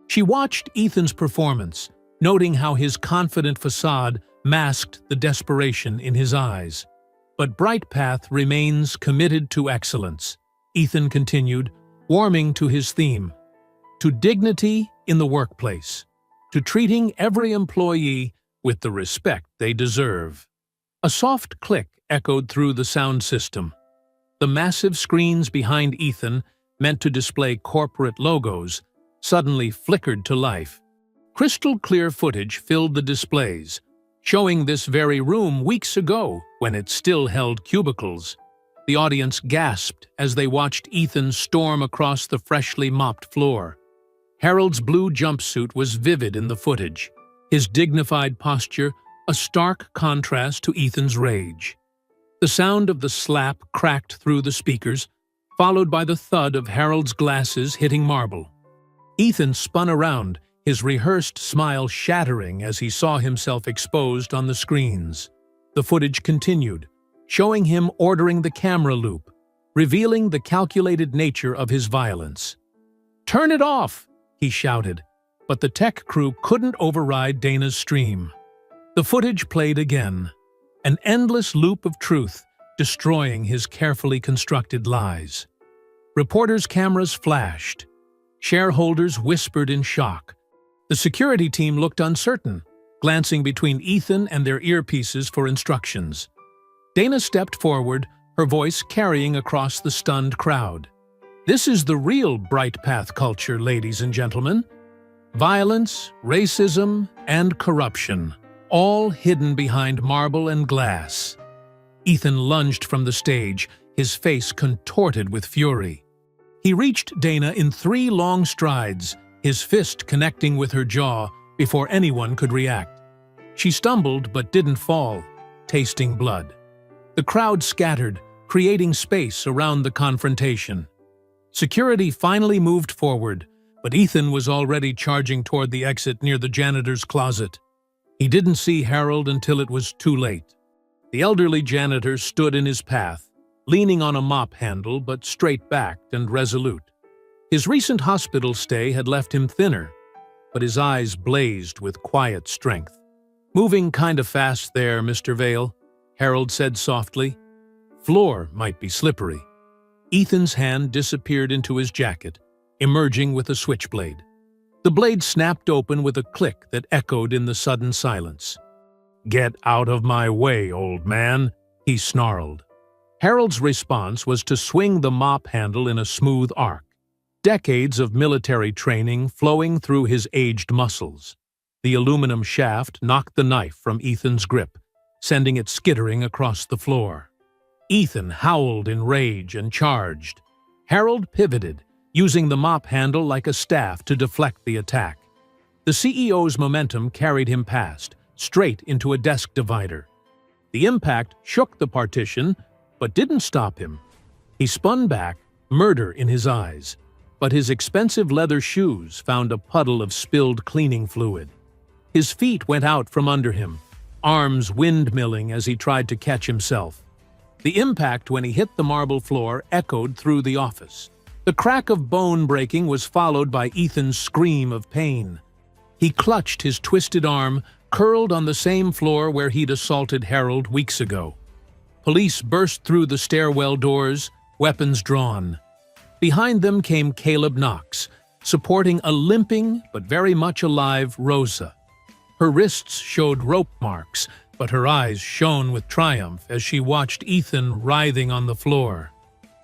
Speaker 1: She watched Ethan's performance, noting how his confident facade masked the desperation in his eyes. "But Brightpath remains committed to excellence," Ethan continued, warming to his theme. to dignity in the workplace, to treating every employee with the respect they deserve. A soft click echoed through the sound system. The massive screens behind Ethan, meant to display corporate logos, suddenly flickered to life. Crystal-clear footage filled the displays, showing this very room weeks ago when it still held cubicles. The audience gasped as they watched Ethan storm across the freshly mopped floor. Harold's blue jumpsuit was vivid in the footage, his dignified posture a stark contrast to Ethan's rage. The sound of the slap cracked through the speakers, followed by the thud of Harold's glasses hitting marble. Ethan spun around, his rehearsed smile shattering as he saw himself exposed on the screens. The footage continued, showing him ordering the camera loop, revealing the calculated nature of his violence. "Turn it off!" he shouted, but the tech crew couldn't override Dana's stream. The footage played again, an endless loop of truth, destroying his carefully constructed lies. Reporters' cameras flashed. Shareholders whispered in shock. The security team looked uncertain, glancing between Ethan and their earpieces for instructions. Dana stepped forward, her voice carrying across the stunned crowd. "This is the real Bright Path culture, ladies and gentlemen. Violence, racism, and corruption, all hidden behind marble and glass." Ethan lunged from the stage, his face contorted with fury. He reached Dana in 3 long strides, his fist connecting with her jaw before anyone could react. She stumbled but didn't fall, tasting blood. The crowd scattered, creating space around the confrontation. Security finally moved forward, but Ethan was already charging toward the exit near the janitor's closet. He didn't see Harold until it was too late. The elderly janitor stood in his path, leaning on a mop handle but straight-backed and resolute. His recent hospital stay had left him thinner, but his eyes blazed with quiet strength. "Moving kinda fast there, Mr. Vale," Harold said softly. "Floor might be slippery." Ethan's hand disappeared into his jacket, emerging with a switchblade. The blade snapped open with a click that echoed in the sudden silence. "Get out of my way, old man," he snarled. Harold's response was to swing the mop handle in a smooth arc, decades of military training flowing through his aged muscles. The aluminum shaft knocked the knife from Ethan's grip, sending it skittering across the floor. Ethan howled in rage and charged. Harold pivoted, using the mop handle like a staff to deflect the attack. The CEO's momentum carried him past, straight into a desk divider. The impact shook the partition, but didn't stop him. He spun back, murder in his eyes, but his expensive leather shoes found a puddle of spilled cleaning fluid. His feet went out from under him, arms windmilling as he tried to catch himself. The impact when he hit the marble floor echoed through the office. The crack of bone breaking was followed by Ethan's scream of pain. He clutched his twisted arm, curled on the same floor where he'd assaulted Harold weeks ago. Police burst through the stairwell doors, weapons drawn. Behind them came Caleb Knox, supporting a limping but very much alive Rosa. Her wrists showed rope marks, but her eyes shone with triumph as she watched Ethan writhing on the floor.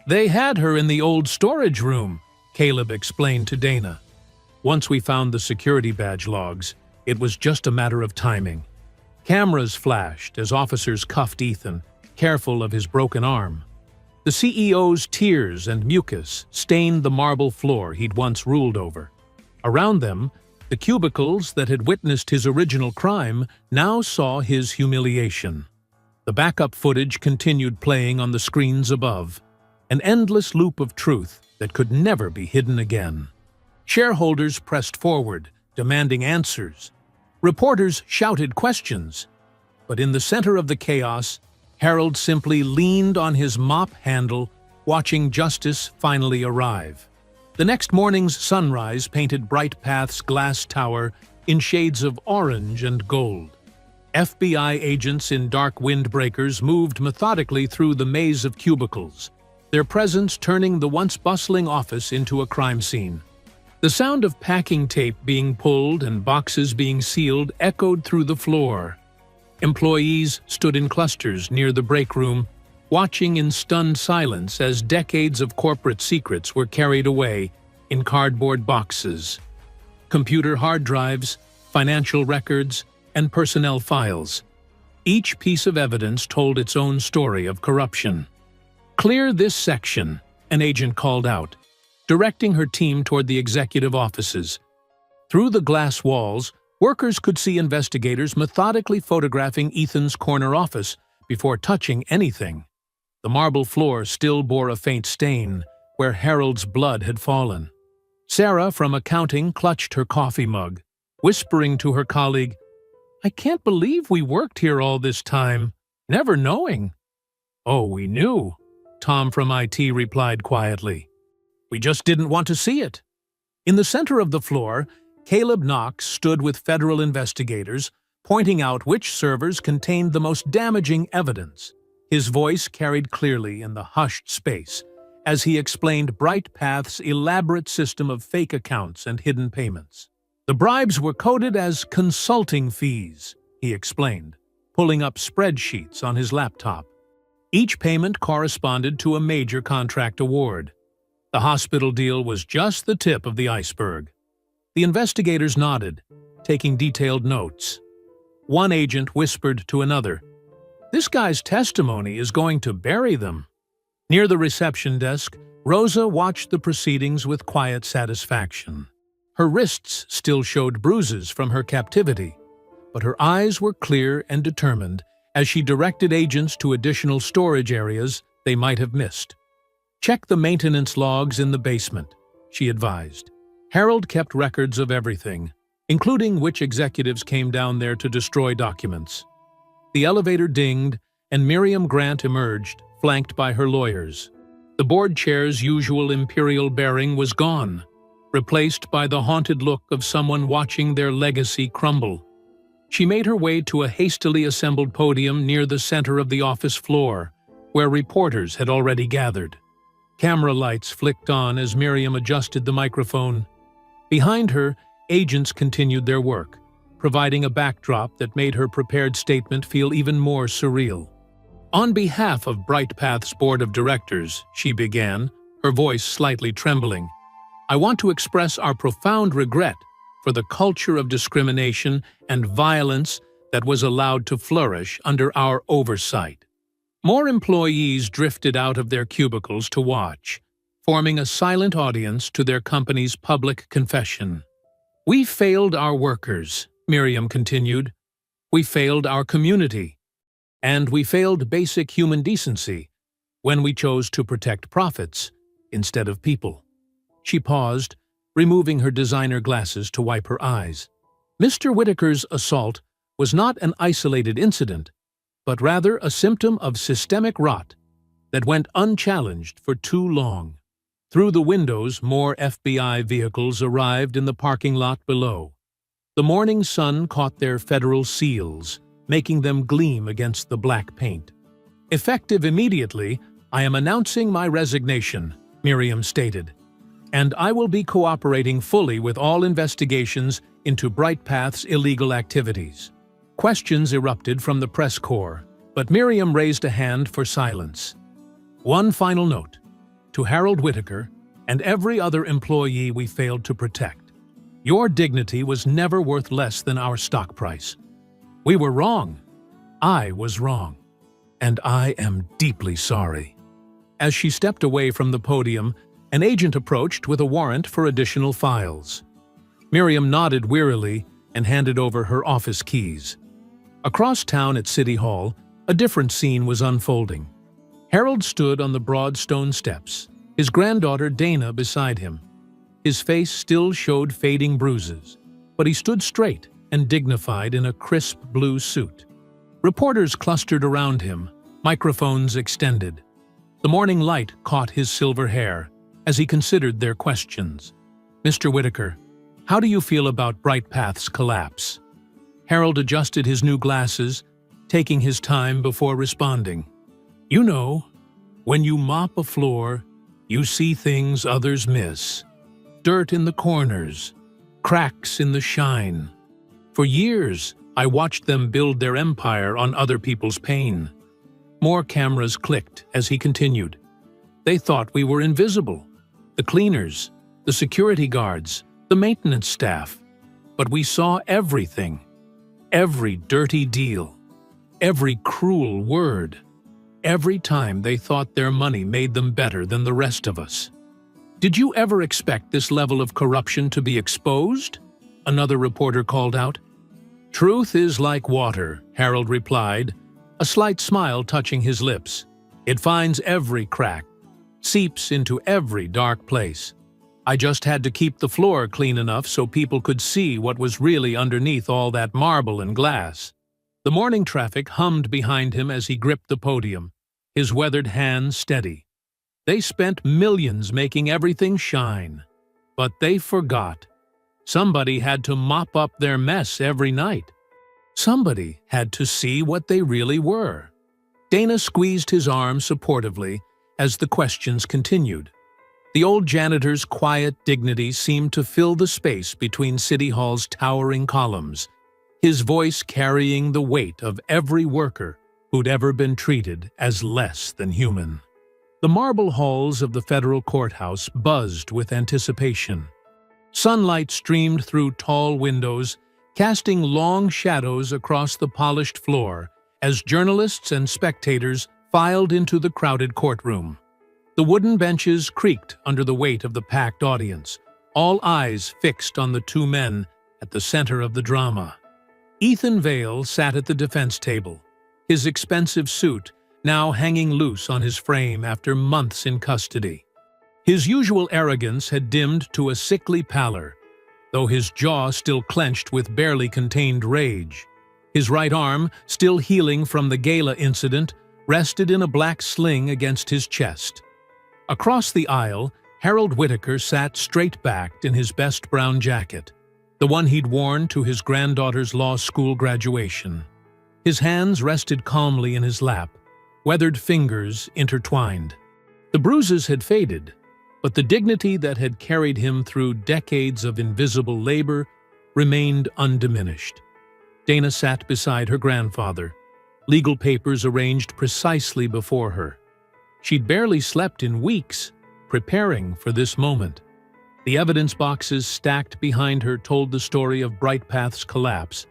Speaker 1: "They had her in the old storage room," Caleb explained to Dana. "Once we found the security badge logs, it was just a matter of timing." Cameras flashed as officers cuffed Ethan, careful of his broken arm. The CEO's tears and mucus stained the marble floor he'd once ruled over. Around them, the cubicles that had witnessed his original crime now saw his humiliation. The backup footage continued playing on the screens above, an endless loop of truth that could never be hidden again. Shareholders pressed forward, demanding answers. Reporters shouted questions. But in the center of the chaos, Harold simply leaned on his mop handle, watching justice finally arrive. The next morning's sunrise painted Bright Path's glass tower in shades of orange and gold. FBI agents in dark windbreakers moved methodically through the maze of cubicles, their presence turning the once bustling office into a crime scene. The sound of packing tape being pulled and boxes being sealed echoed through the floor. Employees stood in clusters near the break room, watching in stunned silence as decades of corporate secrets were carried away in cardboard boxes. Computer hard drives, financial records, and personnel files. Each piece of evidence told its own story of corruption. "Clear this section," an agent called out, directing her team toward the executive offices. Through the glass walls, workers could see investigators methodically photographing Ethan's corner office before touching anything. The marble floor still bore a faint stain where Harold's blood had fallen. Sarah from accounting clutched her coffee mug, whispering to her colleague, "I can't believe we worked here all this time, never knowing." "Oh, we knew," Tom from IT replied quietly. "We just didn't want to see it." In the center of the floor, Caleb Knox stood with federal investigators, pointing out which servers contained the most damaging evidence. His voice carried clearly in the hushed space as he explained BrightPath's elaborate system of fake accounts and hidden payments. "The bribes were coded as consulting fees," he explained, pulling up spreadsheets on his laptop. Each payment corresponded to a major contract award. The hospital deal was just the tip of the iceberg. The investigators nodded, taking detailed notes. One agent whispered to another, "This guy's testimony is going to bury them." Near the reception desk, Rosa watched the proceedings with quiet satisfaction. Her wrists still showed bruises from her captivity, but her eyes were clear and determined as she directed agents to additional storage areas they might have missed. "Check the maintenance logs in the basement," she advised. Harold kept records of everything, including which executives came down there to destroy documents. The elevator dinged, and Miriam Grant emerged, flanked by her lawyers. The board chair's usual imperial bearing was gone, replaced by the haunted look of someone watching their legacy crumble. She made her way to a hastily assembled podium near the center of the office floor, where reporters had already gathered. Camera lights flicked on as Miriam adjusted the microphone. Behind her, agents continued their work, providing a backdrop that made her prepared statement feel even more surreal. "On behalf of BrightPath's board of directors," she began, her voice slightly trembling, "I want to express our profound regret for the culture of discrimination and violence that was allowed to flourish under our oversight." More employees drifted out of their cubicles to watch, forming a silent audience to their company's public confession. "We failed our workers," Miriam continued. "We failed our community. And we failed basic human decency when we chose to protect profits instead of people." She paused, removing her designer glasses to wipe her eyes. Mr. Whitaker's assault was not an isolated incident, but rather a symptom of systemic rot that went unchallenged for too long. Through the windows, more FBI vehicles arrived in the parking lot below. The morning sun caught their federal seals, making them gleam against the black paint. "Effective immediately, I am announcing my resignation," Miriam stated, "and I will be cooperating fully with all investigations into BrightPath's illegal activities." Questions erupted from the press corps, but Miriam raised a hand for silence. "One final note. To Harold Whitaker and every other employee we failed to protect. Your dignity was never worth less than our stock price. We were wrong. I was wrong. And I am deeply sorry." As she stepped away from the podium, an agent approached with a warrant for additional files. Miriam nodded wearily and handed over her office keys. Across town at City Hall, a different scene was unfolding. Harold stood on the broad stone steps, his granddaughter Dana beside him. His face still showed fading bruises, but he stood straight and dignified in a crisp blue suit. Reporters clustered around him, microphones extended. The morning light caught his silver hair as he considered their questions. "Mr. Whitaker, how do you feel about BrightPath's collapse?" Harold adjusted his new glasses, taking his time before responding. "You know, when you mop a floor, you see things others miss." dirt in the corners, cracks in the shine. For years, I watched them build their empire on other people's pain. More cameras clicked as he continued. They thought we were invisible. The cleaners, the security guards, the maintenance staff. But we saw everything. Every dirty deal. Every cruel word. Every time they thought their money made them better than the rest of us. Did you ever expect this level of corruption to be exposed? Another reporter called out. Truth is like water, Harold replied, a slight smile touching his lips. It finds every crack, seeps into every dark place. I just had to keep the floor clean enough so people could see what was really underneath all that marble and glass. The morning traffic hummed behind him as he gripped the podium, his weathered hands steady. They spent millions making everything shine. But they forgot. Somebody had to mop up their mess every night. Somebody had to see what they really were. Dana squeezed his arm supportively as the questions continued. The old janitor's quiet dignity seemed to fill the space between City Hall's towering columns, his voice carrying the weight of every worker who'd ever been treated as less than human. The marble halls of the federal courthouse buzzed with anticipation. Sunlight streamed through tall windows, casting long shadows across the polished floor as journalists and spectators filed into the crowded courtroom. The wooden benches creaked under the weight of the packed audience, all eyes fixed on the two men at the center of the drama. Ethan Vale sat at the defense table, his expensive suit now hanging loose on his frame after months in custody. His usual arrogance had dimmed to a sickly pallor, though his jaw still clenched with barely contained rage. His right arm, still healing from the gala incident, rested in a black sling against his chest. Across the aisle, Harold Whitaker sat straight-backed in his best brown jacket, the one he'd worn to his granddaughter's law school graduation. His hands rested calmly in his lap, weathered fingers intertwined. The bruises had faded, but the dignity that had carried him through decades of invisible labor remained undiminished. Dana sat beside her grandfather, legal papers arranged precisely before her. She'd barely slept in weeks, preparing for this moment. The evidence boxes stacked behind her told the story of Brightpath's collapse.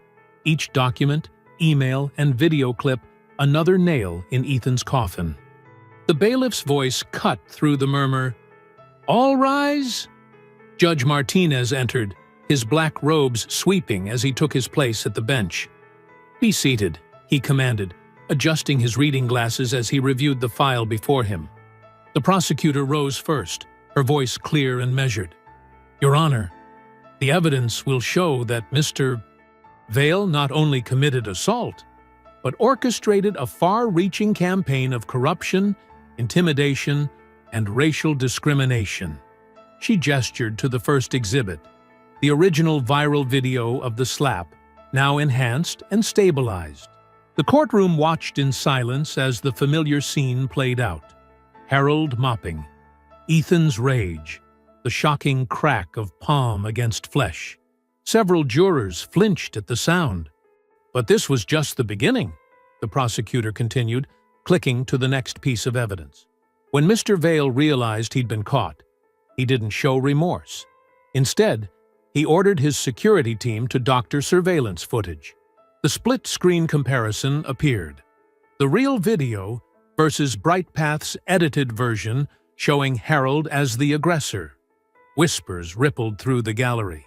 Speaker 1: Each document, email, and video clip another nail in Ethan's coffin. The bailiff's voice cut through the murmur. "All rise!" Judge Martinez entered, his black robes sweeping as he took his place at the bench. "Be seated," he commanded, adjusting his reading glasses as he reviewed the file before him. The prosecutor rose first, her voice clear and measured. "Your Honor, the evidence will show that Mr. Vale not only committed assault, but orchestrated a far-reaching campaign of corruption, intimidation, and racial discrimination." She gestured to the first exhibit, the original viral video of the slap, now enhanced and stabilized. The courtroom watched in silence as the familiar scene played out. Harold mopping, Ethan's rage, the shocking crack of palm against flesh. Several jurors flinched at the sound. "But this was just the beginning," the prosecutor continued, clicking to the next piece of evidence. When Mr. Vale realized he'd been caught, he didn't show remorse. Instead, he ordered his security team to doctor surveillance footage. The split-screen comparison appeared. The real video versus Brightpath's edited version showing Harold as the aggressor. Whispers rippled through the gallery.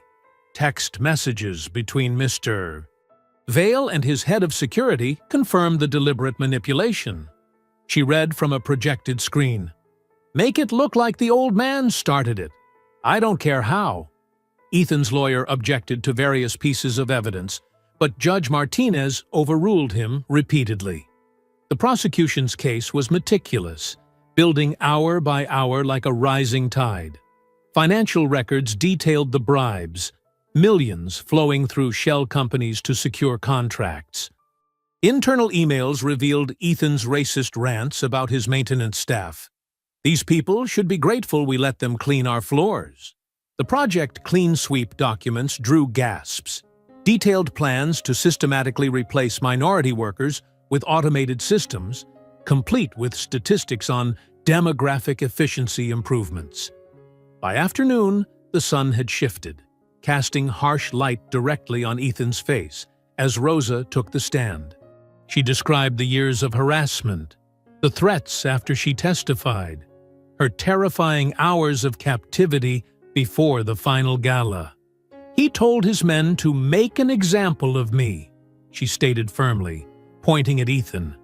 Speaker 1: Text messages between Mr. Vale and his head of security confirmed the deliberate manipulation. She read from a projected screen. "Make it look like the old man started it. I don't care how." Ethan's lawyer objected to various pieces of evidence, but Judge Martinez overruled him repeatedly. The prosecution's case was meticulous, building hour by hour like a rising tide. Financial records detailed the bribes, millions flowing through shell companies to secure contracts. Internal emails revealed Ethan's racist rants about his maintenance staff. "These people should be grateful we let them clean our floors." The Project Clean Sweep documents drew gasps, detailed plans to systematically replace minority workers with automated systems, complete with statistics on demographic efficiency improvements. By afternoon, the sun had shifted, casting harsh light directly on Ethan's face as Rosa took the stand. She described the years of harassment, the threats after she testified, her terrifying hours of captivity before the final gala. "He told his men to make an example of me," she stated firmly, pointing at Ethan.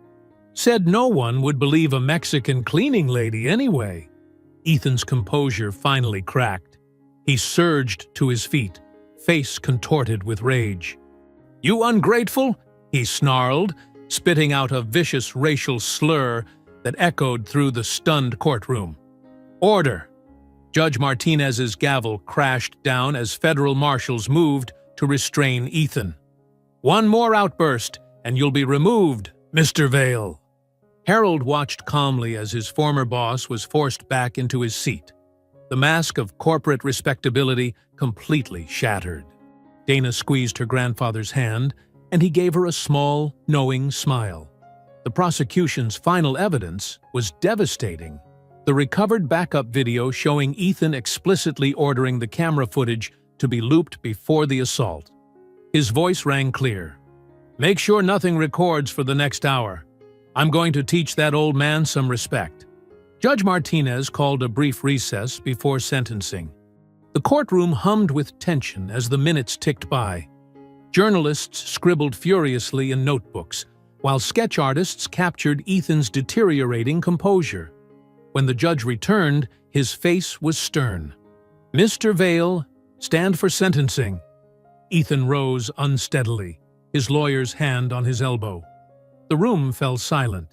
Speaker 1: "Said no one would believe a Mexican cleaning lady anyway." Ethan's composure finally cracked. He surged to his feet, face contorted with rage. "You ungrateful!" he snarled, spitting out a vicious racial slur that echoed through the stunned courtroom. "Order!" Judge Martinez's gavel crashed down as federal marshals moved to restrain Ethan. "One more outburst, and you'll be removed, Mr. Vale." Harold watched calmly as his former boss was forced back into his seat, the mask of corporate respectability completely shattered. Dana squeezed her grandfather's hand, and he gave her a small, knowing smile. The prosecution's final evidence was devastating. The recovered backup video showing Ethan explicitly ordering the camera footage to be looped before the assault. His voice rang clear. "Make sure nothing records for the next hour. I'm going to teach that old man some respect." Judge Martinez called a brief recess before sentencing. The courtroom hummed with tension as the minutes ticked by. Journalists scribbled furiously in notebooks, while sketch artists captured Ethan's deteriorating composure. When the judge returned, his face was stern. "Mr. Vale, stand for sentencing." Ethan rose unsteadily, his lawyer's hand on his elbow. The room fell silent.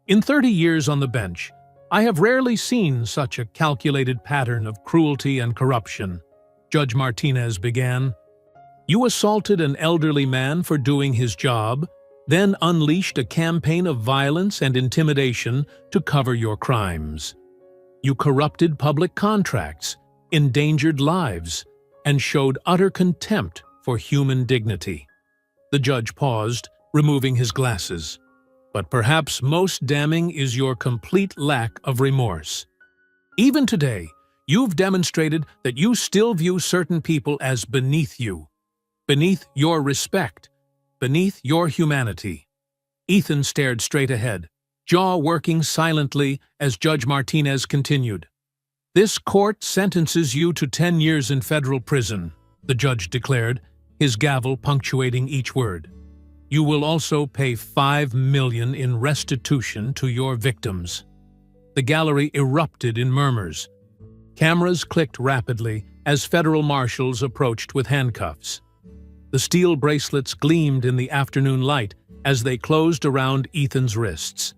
Speaker 1: "In 30 years on the bench, I have rarely seen such a calculated pattern of cruelty and corruption," Judge Martinez began. "You assaulted an elderly man for doing his job, then unleashed a campaign of violence and intimidation to cover your crimes. You corrupted public contracts, endangered lives, and showed utter contempt for human dignity." The judge paused, removing his glasses. "But perhaps most damning is your complete lack of remorse. Even today, you've demonstrated that you still view certain people as beneath you, beneath your respect, beneath your humanity." Ethan stared straight ahead, jaw working silently as Judge Martinez continued. "This court sentences you to 10 years in federal prison," the judge declared, his gavel punctuating each word. "You will also pay $5 million in restitution to your victims." The gallery erupted in murmurs. Cameras clicked rapidly as federal marshals approached with handcuffs. The steel bracelets gleamed in the afternoon light as they closed around Ethan's wrists.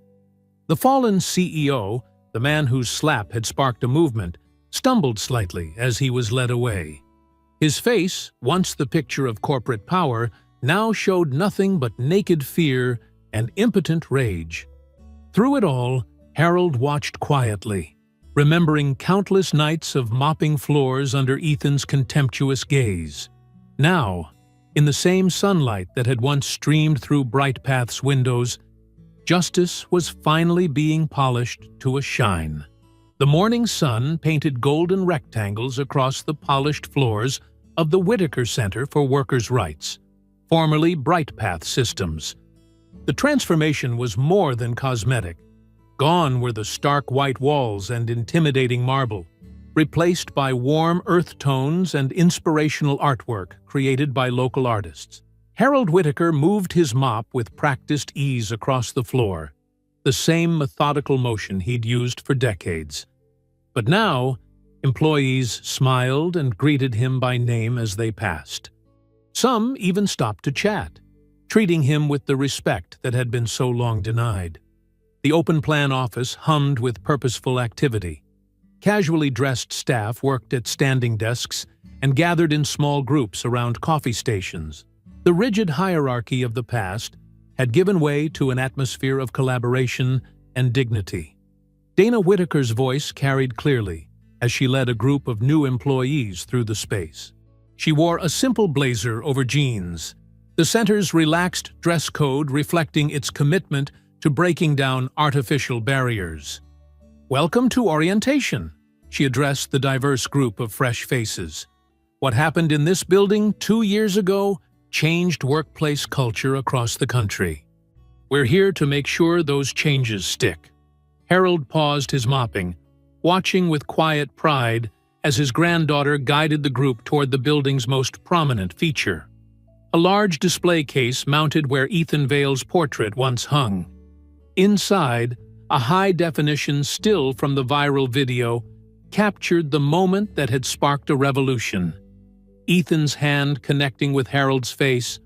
Speaker 1: The fallen CEO, the man whose slap had sparked a movement, stumbled slightly as he was led away. His face, once the picture of corporate power, now showed nothing but naked fear and impotent rage. Through it all, Harold watched quietly, remembering countless nights of mopping floors under Ethan's contemptuous gaze. Now, in the same sunlight that had once streamed through Brightpath's windows, justice was finally being polished to a shine. The morning sun painted golden rectangles across the polished floors of the Whitaker Center for Workers' Rights, formerly Brightpath Systems. The transformation was more than cosmetic. Gone were the stark white walls and intimidating marble, replaced by warm earth tones and inspirational artwork created by local artists. Harold Whitaker moved his mop with practiced ease across the floor, the same methodical motion he'd used for decades. But now, employees smiled and greeted him by name as they passed. Some even stopped to chat, treating him with the respect that had been so long denied. The open-plan office hummed with purposeful activity. Casually dressed staff worked at standing desks and gathered in small groups around coffee stations. The rigid hierarchy of the past had given way to an atmosphere of collaboration and dignity. Dana Whitaker's voice carried clearly as she led a group of new employees through the space. She wore a simple blazer over jeans, the center's relaxed dress code reflecting its commitment to breaking down artificial barriers. "Welcome to orientation," she addressed the diverse group of fresh faces. "What happened in this building 2 years ago changed workplace culture across the country. We're here to make sure those changes stick." Harold paused his mopping, watching with quiet pride as his granddaughter guided the group toward the building's most prominent feature. A large display case mounted where Ethan Vale's portrait once hung. Inside, a high-definition still from the viral video captured the moment that had sparked a revolution. Ethan's hand connecting with Harold's face,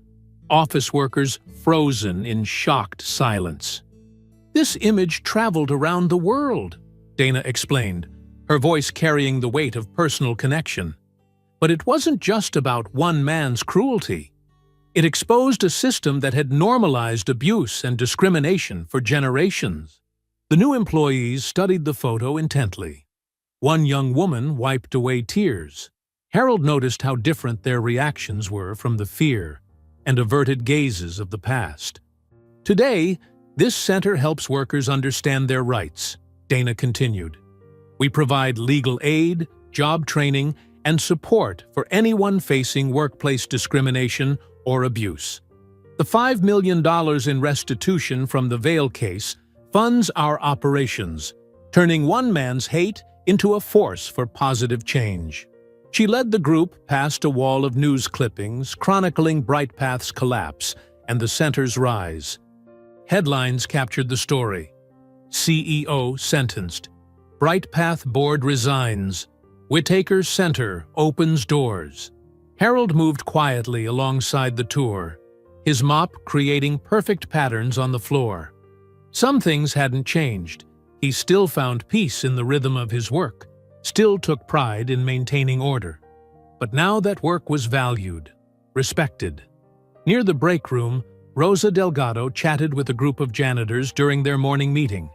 Speaker 1: office workers frozen in shocked silence. "This image traveled around the world," Dana explained, her voice carrying the weight of personal connection. But it wasn't just about one man's cruelty. It exposed a system that had normalized abuse and discrimination for generations. The new employees studied the photo intently. One young woman wiped away tears. Harold noticed how different their reactions were from the fear and averted gazes of the past. "Today, this center helps workers understand their rights," Dana continued. "We provide legal aid, job training, and support for anyone facing workplace discrimination or abuse. The $5 million in restitution from the Vale case funds our operations, turning one man's hate into a force for positive change." She led the group past a wall of news clippings chronicling BrightPath's collapse and the center's rise. Headlines captured the story. "CEO sentenced. BrightPath board resigns. Whitaker Center opens doors." Harold moved quietly alongside the tour, his mop creating perfect patterns on the floor. Some things hadn't changed. He still found peace in the rhythm of his work, still took pride in maintaining order. But now that work was valued, respected. Near the break room, Rosa Delgado chatted with a group of janitors during their morning meeting.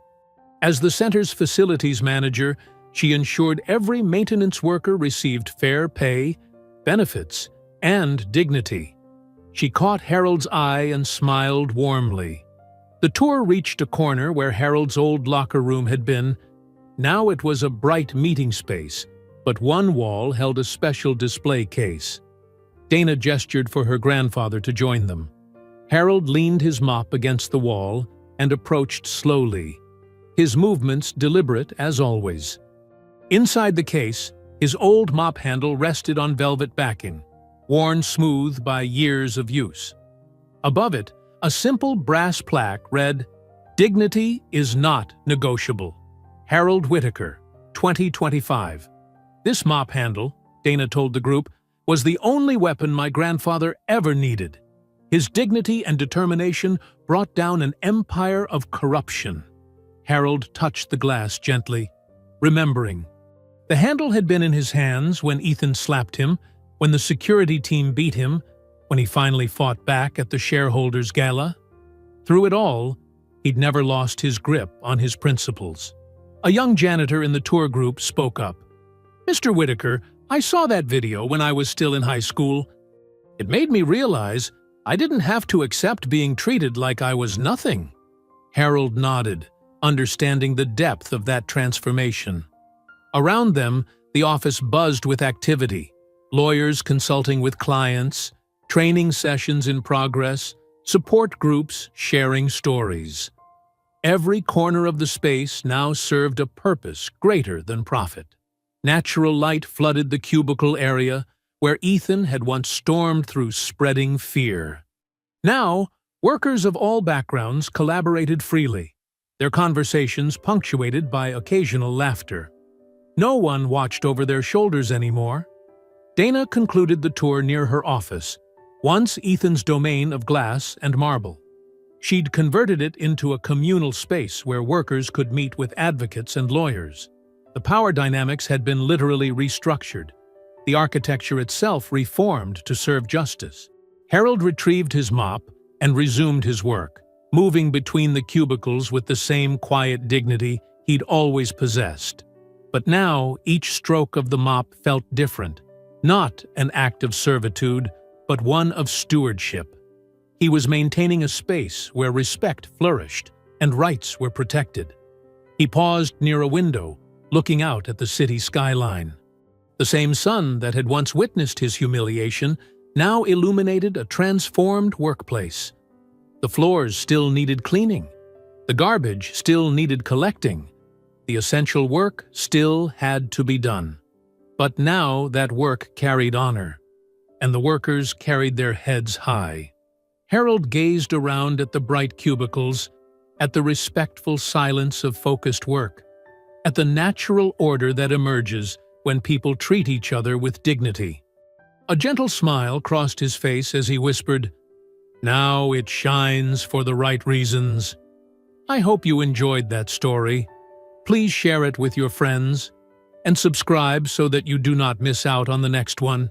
Speaker 1: As the center's facilities manager, she ensured every maintenance worker received fair pay, benefits, and dignity. She caught Harold's eye and smiled warmly. The tour reached a corner where Harold's old locker room had been. Now it was a bright meeting space, but one wall held a special display case. Dana gestured for her grandfather to join them. Harold leaned his mop against the wall and approached slowly, his movements deliberate as always. Inside the case, his old mop handle rested on velvet backing, worn smooth by years of use. Above it, a simple brass plaque read, "Dignity is not negotiable. Harold Whitaker, 2025. This mop handle, Dana told the group, was the only weapon my grandfather ever needed. His dignity and determination brought down an empire of corruption." Harold touched the glass gently, remembering. The handle had been in his hands when Ethan slapped him, when the security team beat him, when he finally fought back at the shareholders' gala. Through it all, he'd never lost his grip on his principles. A young janitor in the tour group spoke up. "Mr. Whitaker, I saw that video when I was still in high school. It made me realize I didn't have to accept being treated like I was nothing." Harold nodded, understanding the depth of that transformation. Around them, the office buzzed with activity, lawyers consulting with clients, training sessions in progress, support groups sharing stories. Every corner of the space now served a purpose greater than profit. Natural light flooded the cubicle area where Ethan had once stormed through spreading fear. Now, workers of all backgrounds collaborated freely, their conversations punctuated by occasional laughter. No one watched over their shoulders anymore. Dana concluded the tour near her office, once Ethan's domain of glass and marble. She'd converted it into a communal space where workers could meet with advocates and lawyers. The power dynamics had been literally restructured, the architecture itself reformed to serve justice. Harold retrieved his mop and resumed his work, moving between the cubicles with the same quiet dignity he'd always possessed. But now each stroke of the mop felt different, not an act of servitude, but one of stewardship. He was maintaining a space where respect flourished and rights were protected. He paused near a window, looking out at the city skyline. The same sun that had once witnessed his humiliation now illuminated a transformed workplace. The floors still needed cleaning. The garbage still needed collecting. The essential work still had to be done. But now that work carried honor, and the workers carried their heads high. Harold gazed around at the bright cubicles, at the respectful silence of focused work, at the natural order that emerges when people treat each other with dignity. A gentle smile crossed his face as he whispered, "Now it shines for the right reasons." I hope you enjoyed that story. Please share it with your friends and subscribe so that you do not miss out on the next one.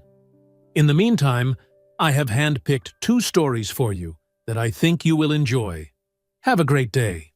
Speaker 1: In the meantime, I have handpicked 2 stories for you that I think you will enjoy. Have a great day.